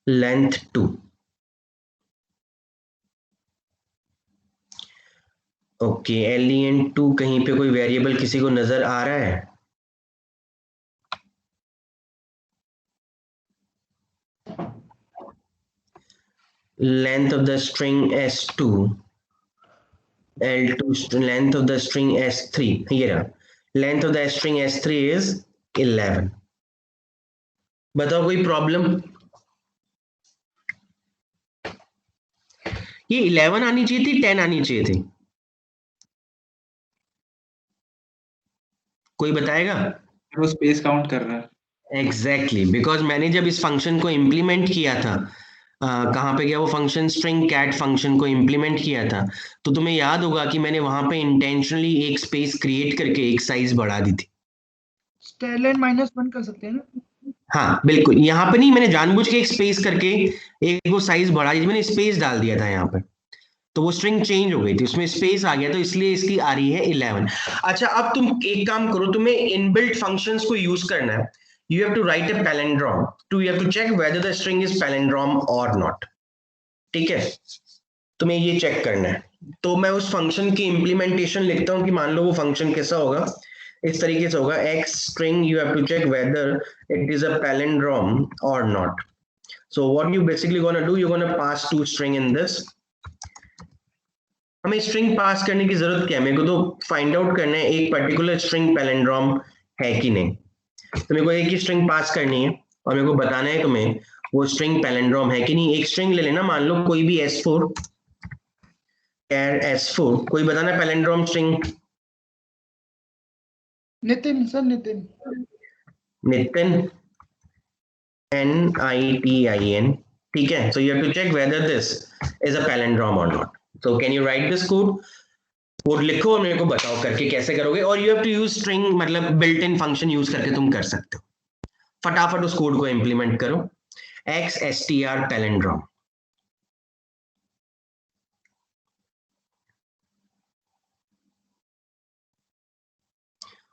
लेंथ 2, ओके, len2 कहीं पे कोई वेरिएबल किसी को नजर आ रहा है? Length of the string s2, l2 length of the string s3, ये रहा, length of the string s3 is 11। बताओ कोई प्रॉब्लम? ये 11 आनी चाहिए थी, 10 आनी चाहिए थी? कोई बताएगा? वो स्पेस काउंट कर रहा है। एग्जैक्टली, बिकॉज मैंने जब इस फंक्शन को इम्प्लीमेंट किया था, कहाँ पे गया वो फंक्शन? स्ट्रिंग कैट फंक्शन को इम्प्लीमेंट किया था, तो तुम्हें याद होगा कि मैंने वहां पे इंटेंशनली एक स्पेस क्रिएट करके एक साइज बढ़ा दी थी। स्टेरलाइन -1 कर सकते हैं ना? हाँ बिल्कुल, यहाँ पे नहीं, मैंने जानबूझ के एक स्पेस करके एक वो साइज बढ़ा दी, मैंने स्पेस डाल दिया था यहाँ पे, तो वो स्ट्रिंग चेंज हो गई थी, उसमें स्पेस आ गया, तो इसलिए इसकी आ रही है 11। अच्छा, अब तुम एक काम करो, तुम्हें इनबिल्ट फंक्शंस को यूज करना है। You have to write a palindrome. You have to check whether the string is palindrome or not. ठीक है, तुम्हें ये चेक करना है। तो मैं उस फंक्शन की इंप्लीमेंटेशन लिखता हूँ कि मान लो वो फंक्शन कैसा होगा, इस तरीके से होगा, x string you have to check whether it is a palindrome or not. So what you basically gonna do, you're gonna pass two string in this. हमें स्ट्रिंग पास करने की जरूरत क्या है? मेरे को तो फाइंड आउट करना है एक पर्टिकुलर स्ट्रिंग पैलिंड्रोम है कि नहीं। तो मेरे को एक ही स्ट्रिंग पास करनी है और मेरे को बताना है तुम्हें वो स्ट्रिंग पैलिंड्रोम है कि नहीं। एक स्ट्रिंग ले लेना, मान लो कोई भी S4 S4, कोई बताना palindrome string. Nitin sir, Nitin. Nitin, NITIN, ठीक है। So you have to check whether this is a palindrome or not. So can you write this code? Code लिखो और मेरे को बताओ करके कैसे करोगे। और you have to use string, मतलब बिल्ट इन फंक्शन यूज करके तुम कर सकते हो। फटाफट उस कोड को इंप्लीमेंट करो। XSTR palindrome.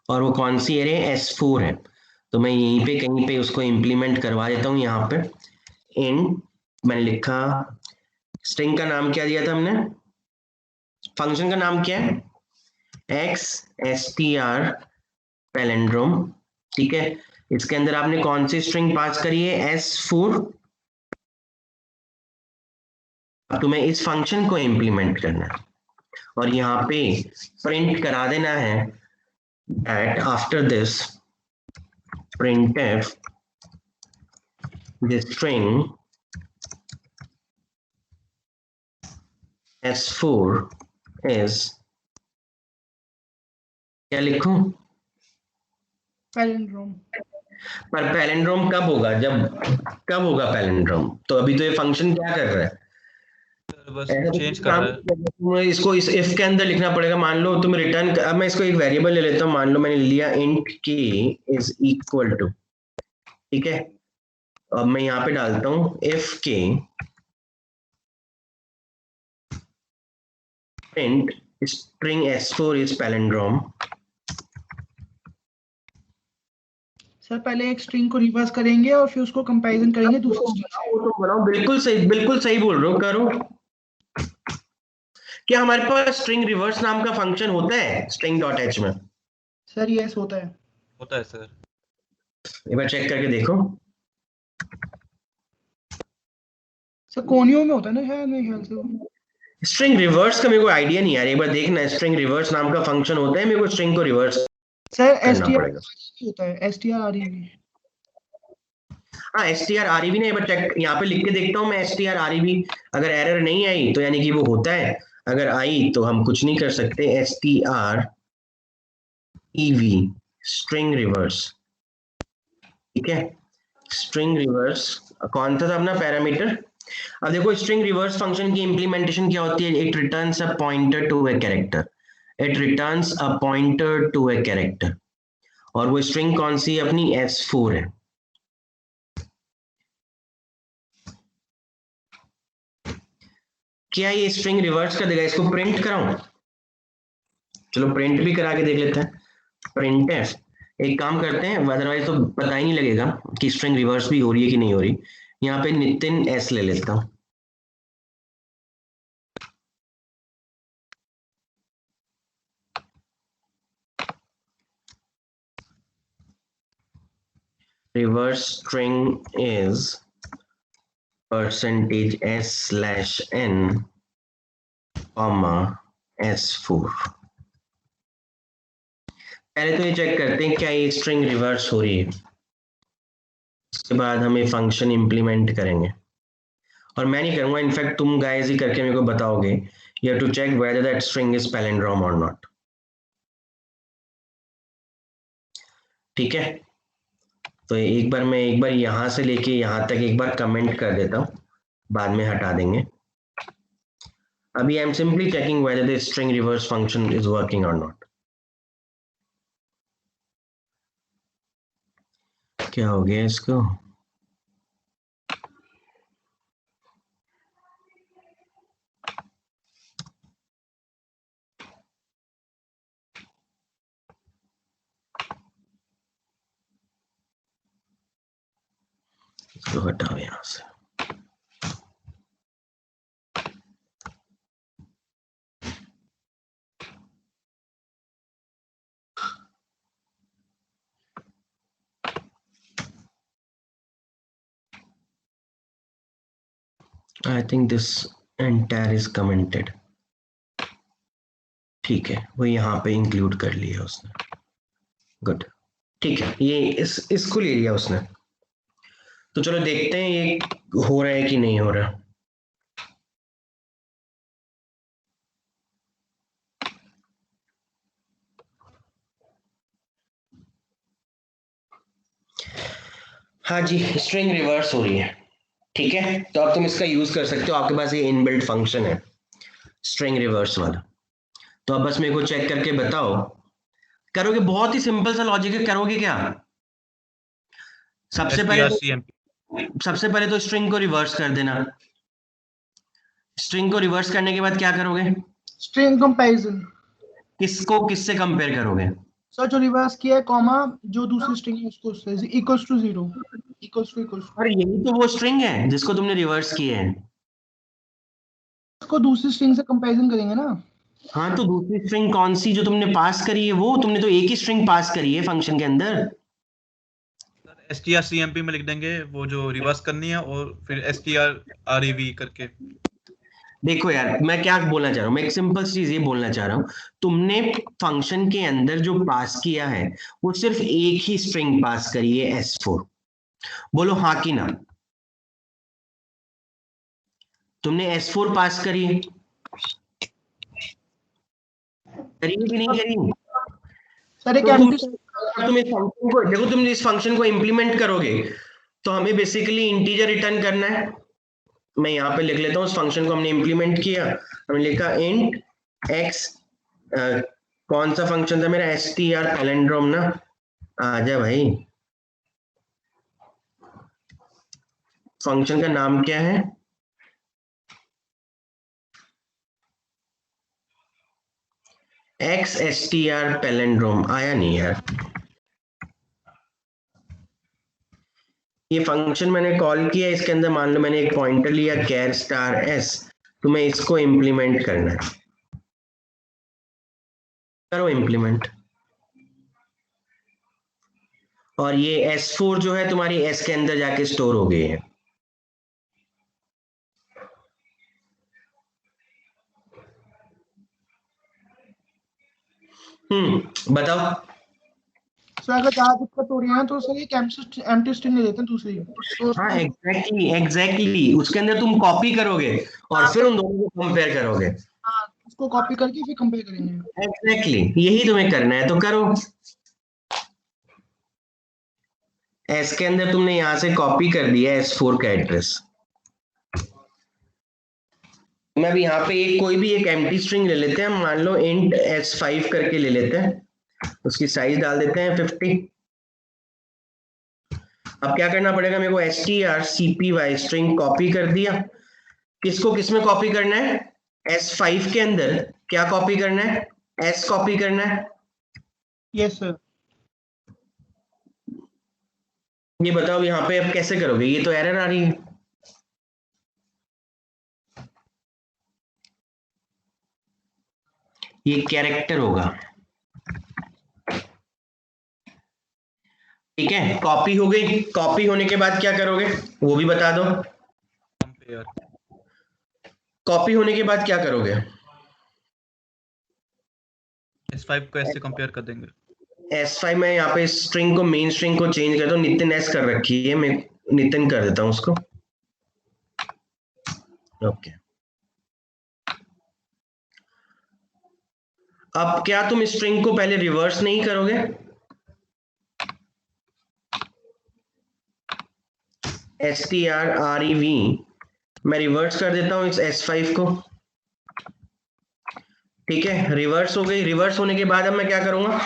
और वो कौन सी एरे है? S4 है। तो मैं यहीं पे कहीं पे उसको इंप्लीमेंट करवा देता हूँ। यहाँ पे इन मैंने लिखा, स्ट्रिंग का नाम क्या दिया था हमने, फंक्शन का नाम क्या है? XSTR पैलिंड्रोम, ठीक है। इसके अंदर आपने कौन सी स्ट्रिंग पास करी है? S4। अब तुम्हें इस फंक्शन को इंप्लीमेंट करना है और यहाँ पे प्रिंट करा देना है that after this printf the string S4 is, क्या लिखूं? पैलिंड्रोम। पर पैलिंड्रोम कब होगा? कब होगा पैलिंड्रोम? तो अभी तो ये फंक्शन क्या कर रहा है? बस चेंज कर रहा है। तुम्हें इसको इस इफ के अंदर लिखना पड़ेगा। मान लो तुम रिटर्न, अब मैं इसको एक वेरिएबल ले लेता हूँ। मान लो मैंने लिया int k is equal to, ठीक है। अब मैं यहाँ पे डालता हूँ if k print string S4 is palindrome। Sir पहले एक स्ट्रिंग को रिवर्स करेंगे और फिर उसको कंपैरिजन करेंगे दूसरे स्ट्रिंग। वो तो बनाओ, बिल्कुल सही बोल रहे हो, करो। क्या हमारे पास स्ट्रिंग रिवर्स नाम का फंक्शन होता है string.h में? सर यस होता है। होता है सर। एक बार चेक करके देखो। सर कोनियो में होता है ना, है नहीं ख्याल से। स्ट्रिंग रिवर्स का मेरे को आइडिया नहीं यार, एक बार देखना। स्ट्रिंग रिवर्स नाम का फंक्शन होता है, मेरे को स्ट्रिंग को रिवर्स सर करना पड़ेगा। होता है strrev। हाँ strrev ने, एक बार चेक यहाँ पे लिख के देखता हूँ मैं strrev। अगर एरर नहीं आई तो यानी कि वो होता है, अगर आई तो हम कुछ नहीं कर सकते। strrev स्ट्रिंग रिवर्स, ठीक है। स्ट्रिंग रिवर्स कौन सा था अपना पैरामीटर? अब देखो स्ट्रिंग रिवर्स फंक्शन की इंप्लीमेंटेशन क्या होती है? It returns a pointer to a character. It returns a pointer to a character. और वो स्ट्रिंग कौन सी है? अपनी S4 है। क्या ये स्ट्रिंग रिवर्स कर देगा? इसको प्रिंट कराऊं? चलो प्रिंट भी करा के देख लेते हैं। printf, एक काम करते हैं, अदरवाइज तो पता ही नहीं लगेगा कि स्ट्रिंग रिवर्स भी हो रही है कि नहीं हो रही। यहाँ पे नितिन S ले लेता हूँ। reverse string is %s/n, S4। पहले तो ये चेक करते हैं क्या ये स्ट्रिंग रिवर्स हो रही है, उसके बाद हम ये फंक्शन इंप्लीमेंट करेंगे। और मैं नहीं करूंगा, इनफैक्ट तुम गाइस ही करके मेरे को बताओगे। You have to check whether that string is palindrome or not, ठीक है। तो एक बार मैं यहां से लेके यहां तक एक बार कमेंट कर देता हूं, बाद में हटा देंगे। अभी I am simply checking whether the string reverse function is working और नॉट। क्या हो गया इसको? इसको हटाओ यहां से। I think this entire is commented, ठीक है। वो यहाँ पे इंक्लूड कर लिया उसने, गुड, ठीक है। ये इसको ले लिया उसने। तो चलो देखते हैं ये हो रहा है कि नहीं हो रहा। हाँ जी, स्ट्रिंग रिवर्स हो रही है। ठीक है, तो अब तुम इसका यूज कर सकते हो, आपके पास ये इनबिल्ट फंक्शन है स्ट्रिंग रिवर्स वाला। तो अब बस मेरे को चेक करके बताओ, करोगे? बहुत ही सिंपल सा लॉजिक है, करोगे क्या? सबसे पहले तो स्ट्रिंग को रिवर्स कर देना। स्ट्रिंग को रिवर्स करने के बाद क्या करोगे? String comparison. किसको किससे कंपेयर करोगे? सर जो रिवर्स किया है कॉमा जो दूसरी स्ट्रिंग है उसको उससे इक्वल्स टू 0 इक्वल्स टू अरे यही तो वो स्ट्रिंग है जिसको तुमने रिवर्स किया है। उसको दूसरी स्ट्रिंग से कंपैरिजन करेंगे ना। हाँ, तो दूसरी स्ट्रिंग कौन सी जो तुमने पास करी है? वो तुमने तो एक ही स्ट्रिंग पास करी है फंक्शन के अंदर। strcmp में लिख देंगे वो जो रिवर्स करनी है, और फिर strrev करके। देखो यार, मैं क्या बोलना चाह रहा हूँ, मैं एक सिंपल चीज ये बोलना चाह रहा हूँ, तुमने फंक्शन के अंदर जो पास किया है वो सिर्फ एक ही स्ट्रिंग पास करी है, S4। बोलो हाँ कि ना? तुमने S4 पास करी है, करी कि नहीं करी? सर एक तो तुम इस फंक्शन को देखो, तुम इस फंक्शन को इंप्लीमेंट करोगे तो हमें बेसिकली इंटीजर रिटर्न करना है। मैं यहाँ पे लिख लेता हूँ, उस फंक्शन को हमने इंप्लीमेंट किया, हमने लिखा इंट x, कौन सा फंक्शन था मेरा? str पैलेंड्रोम ना। आजा भाई, फंक्शन का नाम क्या है? x str palindrome. आया नहीं यार, ये फंक्शन मैंने कॉल किया, इसके अंदर मान लो मैंने एक पॉइंटर लिया कैर स्टार s, तो मैं इसको इंप्लीमेंट करना है। करो इंप्लीमेंट। और ये S4 जो है तुम्हारी S के अंदर जाके स्टोर हो गई है। बताओ। सर अगर ज्यादा दिक्कत हो रही है तो सर एक एम्प्टी स्ट्रिंग ले लेते हैं दूसरी। तो हाँ एग्जैक्टली उसके अंदर तुम कॉपी करोगे और फिर उन दोनों को कंपेयर करोगे। हाँ, उसको कॉपी करके फिर कंपेयर करेंगे। एग्जैक्टली यही तुम्हें करना है, तो करो। S के अंदर तुमने यहां से कॉपी कर दिया S4 का एड्रेस। मैं भी यहाँ पे एक कोई भी एक एम्प्टी स्ट्रिंग ले लेते हैं, मान लो इंट S5 करके ले लेते हैं, उसकी साइज डाल देते हैं 50। अब क्या करना पड़ेगा मेरे को? strcpy स्ट्रिंग कॉपी कर दिया। किसको किस में कॉपी करना है? S5 के अंदर क्या कॉपी करना है? S कॉपी करना है। Yes sir. ये बताओ यहाँ पे अब कैसे करोगे? ये तो एरर आ रही है। ये कैरेक्टर होगा, ठीक है? कॉपी हो गई, कॉपी होने के बाद क्या करोगे वो भी बता दो। कंपेयर। कॉपी होने के बाद क्या करोगे? S5 को ऐसे कंपेयर कर देंगे। S5 में यहाँ पे स्ट्रिंग को, मेन स्ट्रिंग को चेंज कर दो। नितिन S कर रखी है, मैं नितिन कर देता हूँ उसको। ओके, अब क्या तुम स्ट्रिंग को पहले रिवर्स नहीं करोगे? strrev मैं रिवर्स कर देता हूँ इस S5 को, ठीक है? रिवर्स हो गई। रिवर्स होने के बाद अब मैं क्या करूंगा?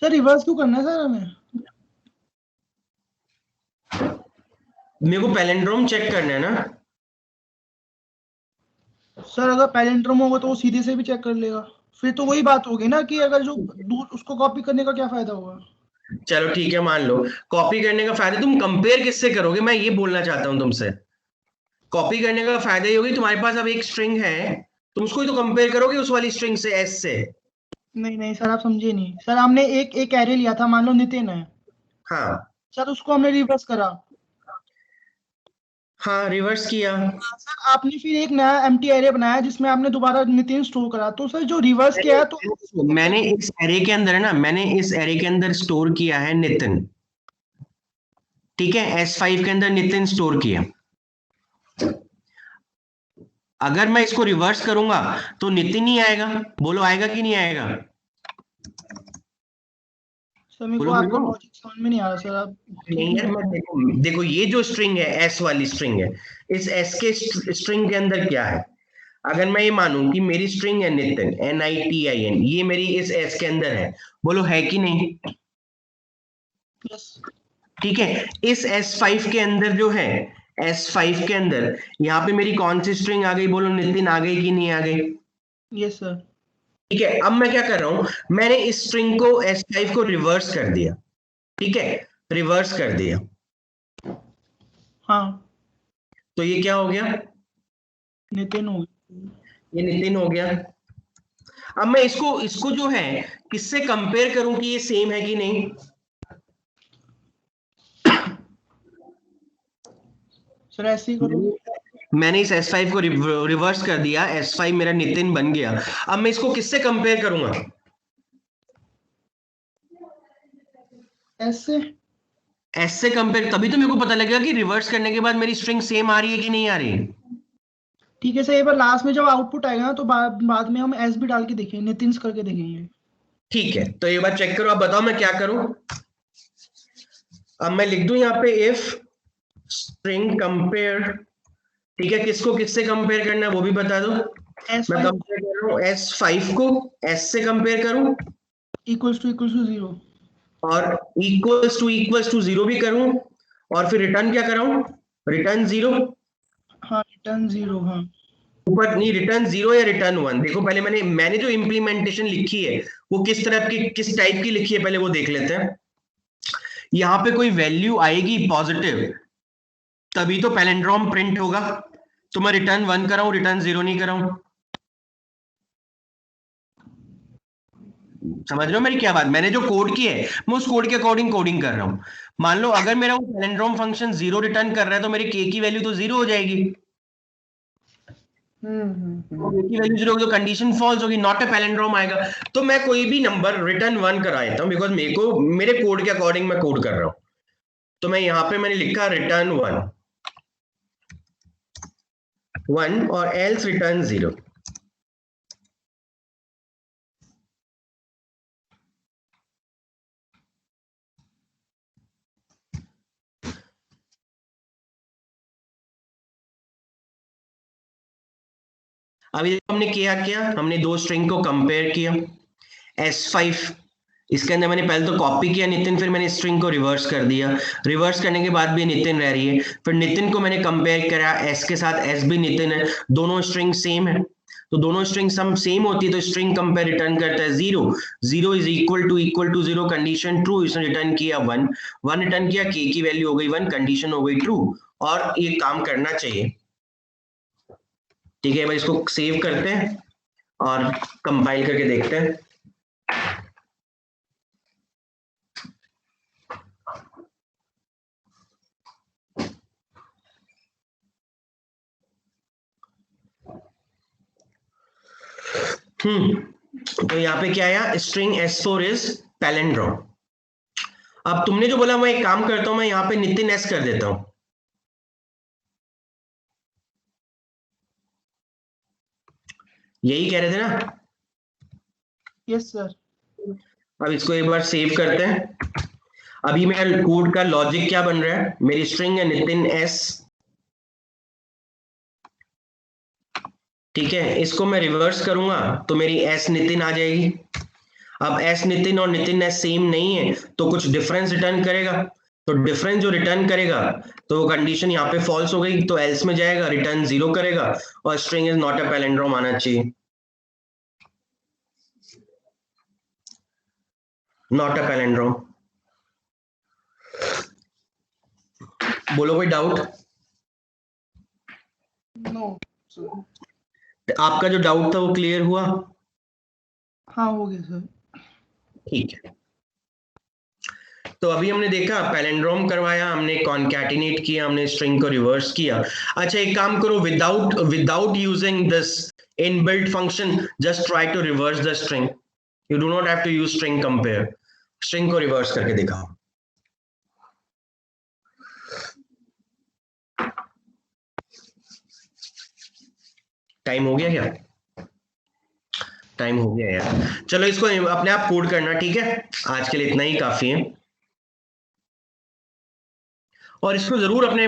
सर रिवर्स क्यों करना है सर हमें? मेरे को पैलेंड्रोम चेक करना है ना। सर अगर पैलेंड्रोम होगा तो वो सीधे से भी चेक कर लेगा, फिर तो वही बात होगी ना कि अगर जो उसको कॉपी करने का क्या फायदा होगा? चलो ठीक है, मान लो कॉपी करने का फायदा, तुम कंपेयर किससे करोगे? मैं ये बोलना चाहता हूं तुमसे। कॉपी करने का फायदा ये होगी, तुम्हारे पास अब एक स्ट्रिंग है, तुम उसको ही तो कंपेयर करोगे उस वाली स्ट्रिंग से, S से। नहीं सर, आप समझे नहीं। सर हमने एक एरे लिया था, मान लो नितिन है। हाँ सर उसको हमने रिवर्स करा। हाँ, रिवर्स किया। सर आपने फिर एक नया एम्प्टी एरे बनाया जिसमें आपने दोबारा नितिन स्टोर करा, तो सर जो रिवर्स किया है तो मैंने इस एरे के अंदर है ना, मैंने इस एरे के अंदर स्टोर किया है नितिन, ठीक है, S5 के अंदर नितिन स्टोर किया। अगर मैं इसको रिवर्स करूंगा तो नितिन ही आएगा, बोलो आएगा कि नहीं आएगा? सर मेरे को बोलो आपका बोलो। लॉजिक समझ में नहीं आ रहा सर, आप नहीं यार, मैं देखो ये जो स्ट्रिंग है, एस वाली स्ट्रिंग है, इस एस के स्ट्रिंग के अंदर क्या है? अगर मैं ये मानूं कि मेरी स्ट्रिंग है नितिन, NITIN, ये मेरी इस एस के अंदर है, बोलो है कि नहीं? यस ठीक है, इस S5 के अंदर जो है, S5 के अंदर यहाँ पे मेरी कौन सी स्ट्रिंग आ गई? बोलो नितिन, आ गई कि नहीं आ गई? Yes sir. ठीक है, अब मैं क्या कर रहा हूं, मैंने इस स्ट्रिंग को S5 को रिवर्स कर दिया। ठीक है, रिवर्स कर दिया, हाँ तो ये क्या हो गया? नितिन हो गया। ये नितिन हो गया। अब मैं इसको इसको जो है किससे कंपेयर करूं कि ये सेम है कि नहीं? सर ऐसे ही करो। मैंने इस S5 को रिवर्स कर दिया, S5 मेरा नितिन बन गया। अब मैं इसको किससे कंपेयर करूंगा? ऐसे S से कंपेयर, तभी तो मेरे को पता लगेगा कि रिवर्स करने के बाद मेरी स्ट्रिंग सेम आ रही है कि नहीं आ रही है। ठीक है सर, एक बार लास्ट में जब आउटपुट आएगा ना तो बाद में हम एस भी डाल के देखेंगे, नितिन करके देखेंगे। ठीक है, तो एक बार चेक करो, आप बताओ मैं क्या करूं। अब मैं लिख दूं यहाँ पे इफ स्ट्रिंग कंपेयर, ठीक है, किसको किससे कंपेयर करना है वो भी बता दो। मैं कंपेयर कर रहा हूँ S5 को S से कंपेयर करूं इक्वल्स टू 0 और इक्वल्स टू 0 भी करूं, और फिर रिटर्न क्या कराऊं? रिटर्न 0। हाँ रिटर्न 0, हाँ ऊपर नहीं, रिटर्न 0 या रिटर्न 1। देखो पहले मैंने जो इंप्लीमेंटेशन लिखी है वो किस तरह की, किस टाइप की लिखी है, पहले वो देख लेते हैं। यहाँ पे कोई वैल्यू आएगी पॉजिटिव तभी तो पैलिंड्रोम प्रिंट होगा। तो मैं रिटर्न 1 कराऊं, रिटर्न 0 नहीं कराऊं? समझ रहे हो मेरी क्या बात? मैंने जो कोड की है मैं उस कोड के अकॉर्डिंग कोडिंग कर रहा हूं। मान लो अगर मेरा वो पैलिंड्रोम फंक्शन 0 रिटर्न कर रहा है तो मेरी k की वैल्यू तो 0 हो जाएगी। की वैल्यू 0 होगी तो कंडीशन फॉल्स होगी, नॉट अ पैलिंड्रोम आएगा। तो मैं कोई भी नंबर रिटर्न 1 करा देता हूं, बिकॉज मेरे को मेरे कोड के अकॉर्डिंग मैं कोड कर रहा हूं। तो मैं यहाँ पे मैंने लिखा रिटर्न 1 और एल्स रिटर्न 0। अभी हमने किया हमने दो स्ट्रिंग को कंपेयर किया। S5 इसके अंदर मैंने पहले तो कॉपी किया नितिन, फिर मैंने स्ट्रिंग को रिवर्स कर दिया। रिवर्स करने के बाद भी नितिन रह रही है, फिर नितिन को मैंने कंपेयर करा S के साथ, S भी नितिन है, दोनों स्ट्रिंग सेम है। तो दोनों स्ट्रिंग सम सेम होती है तो स्ट्रिंग कंपेयर रिटर्न करता है 0। 0 is equal to 0, condition true, इसने रिटर्न किया 1। 1 रिटर्न किया, k की वैल्यू हो गई 1, कंडीशन हो गई ट्रू, और ये काम करना चाहिए। ठीक है भाई, इसको सेव करते हैं और कंपाइल करके देखते हैं। तो यहाँ पे क्या आया? String S4 is palindrome. अब तुमने जो बोला, मैं एक काम करता हूं, मैं यहाँ पे नितिन S कर देता हूं। यही कह रहे थे ना? Yes sir. अब इसको एक बार सेव करते हैं। अभी मेरा कोड का लॉजिक क्या बन रहा है? मेरी स्ट्रिंग है नितिन S, ठीक है, इसको मैं रिवर्स करूंगा तो मेरी S नितिन आ जाएगी। अब S नितिन और नितिन S सेम नहीं है तो कुछ डिफरेंस रिटर्न करेगा, तो डिफरेंस जो रिटर्न करेगा तो वो कंडीशन यहाँ पे फॉल्स हो गई, तो एल्स में जाएगा, रिटर्न 0 करेगा और string is not a palindrome आना चाहिए। Not a palindrome. बोलो कोई डाउट? No sir. आपका जो डाउट था वो क्लियर हुआ? हाँ हो गया सर। ठीक है, तो अभी हमने देखा पैलिंड्रोम करवाया, हमने कॉन्कैटिनेट किया, हमने स्ट्रिंग को रिवर्स किया। अच्छा एक काम करो, without using this inbuilt function, just try to reverse the string. You do not have to use string compare. String को रिवर्स करके दिखाओ। टाइम हो गया क्या? टाइम हो गया यार, चलो इसको अपने आप कोड करना, ठीक है? आज के लिए इतना ही काफी है। और इसको जरूर अपने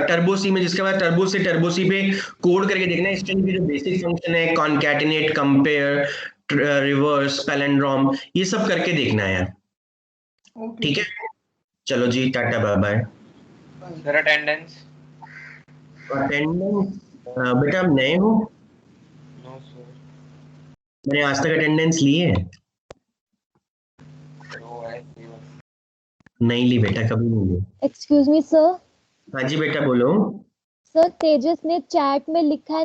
टर्बो सी में, जिसके बाद टर्बो सी पे कोड करके देखना है। स्ट्रिंग की जो बेसिक फंक्शन है, कॉन्कैटिनेट, कंपेयर, रिवर्स, पैलिंड्रोम, ये सब करके देखना है यार, ओके ठीक है? चलो जी, tata bye bye. Sir attendance. Attendance बेटा आप नए हो? No sir. मैंने आज तक अटेंडेंस ली है? वो है नहीं ली बेटा, कभी नहीं ली। Excuse me sir. हाँ जी बेटा बोलो। सर तेजस ने चैट में लिखा है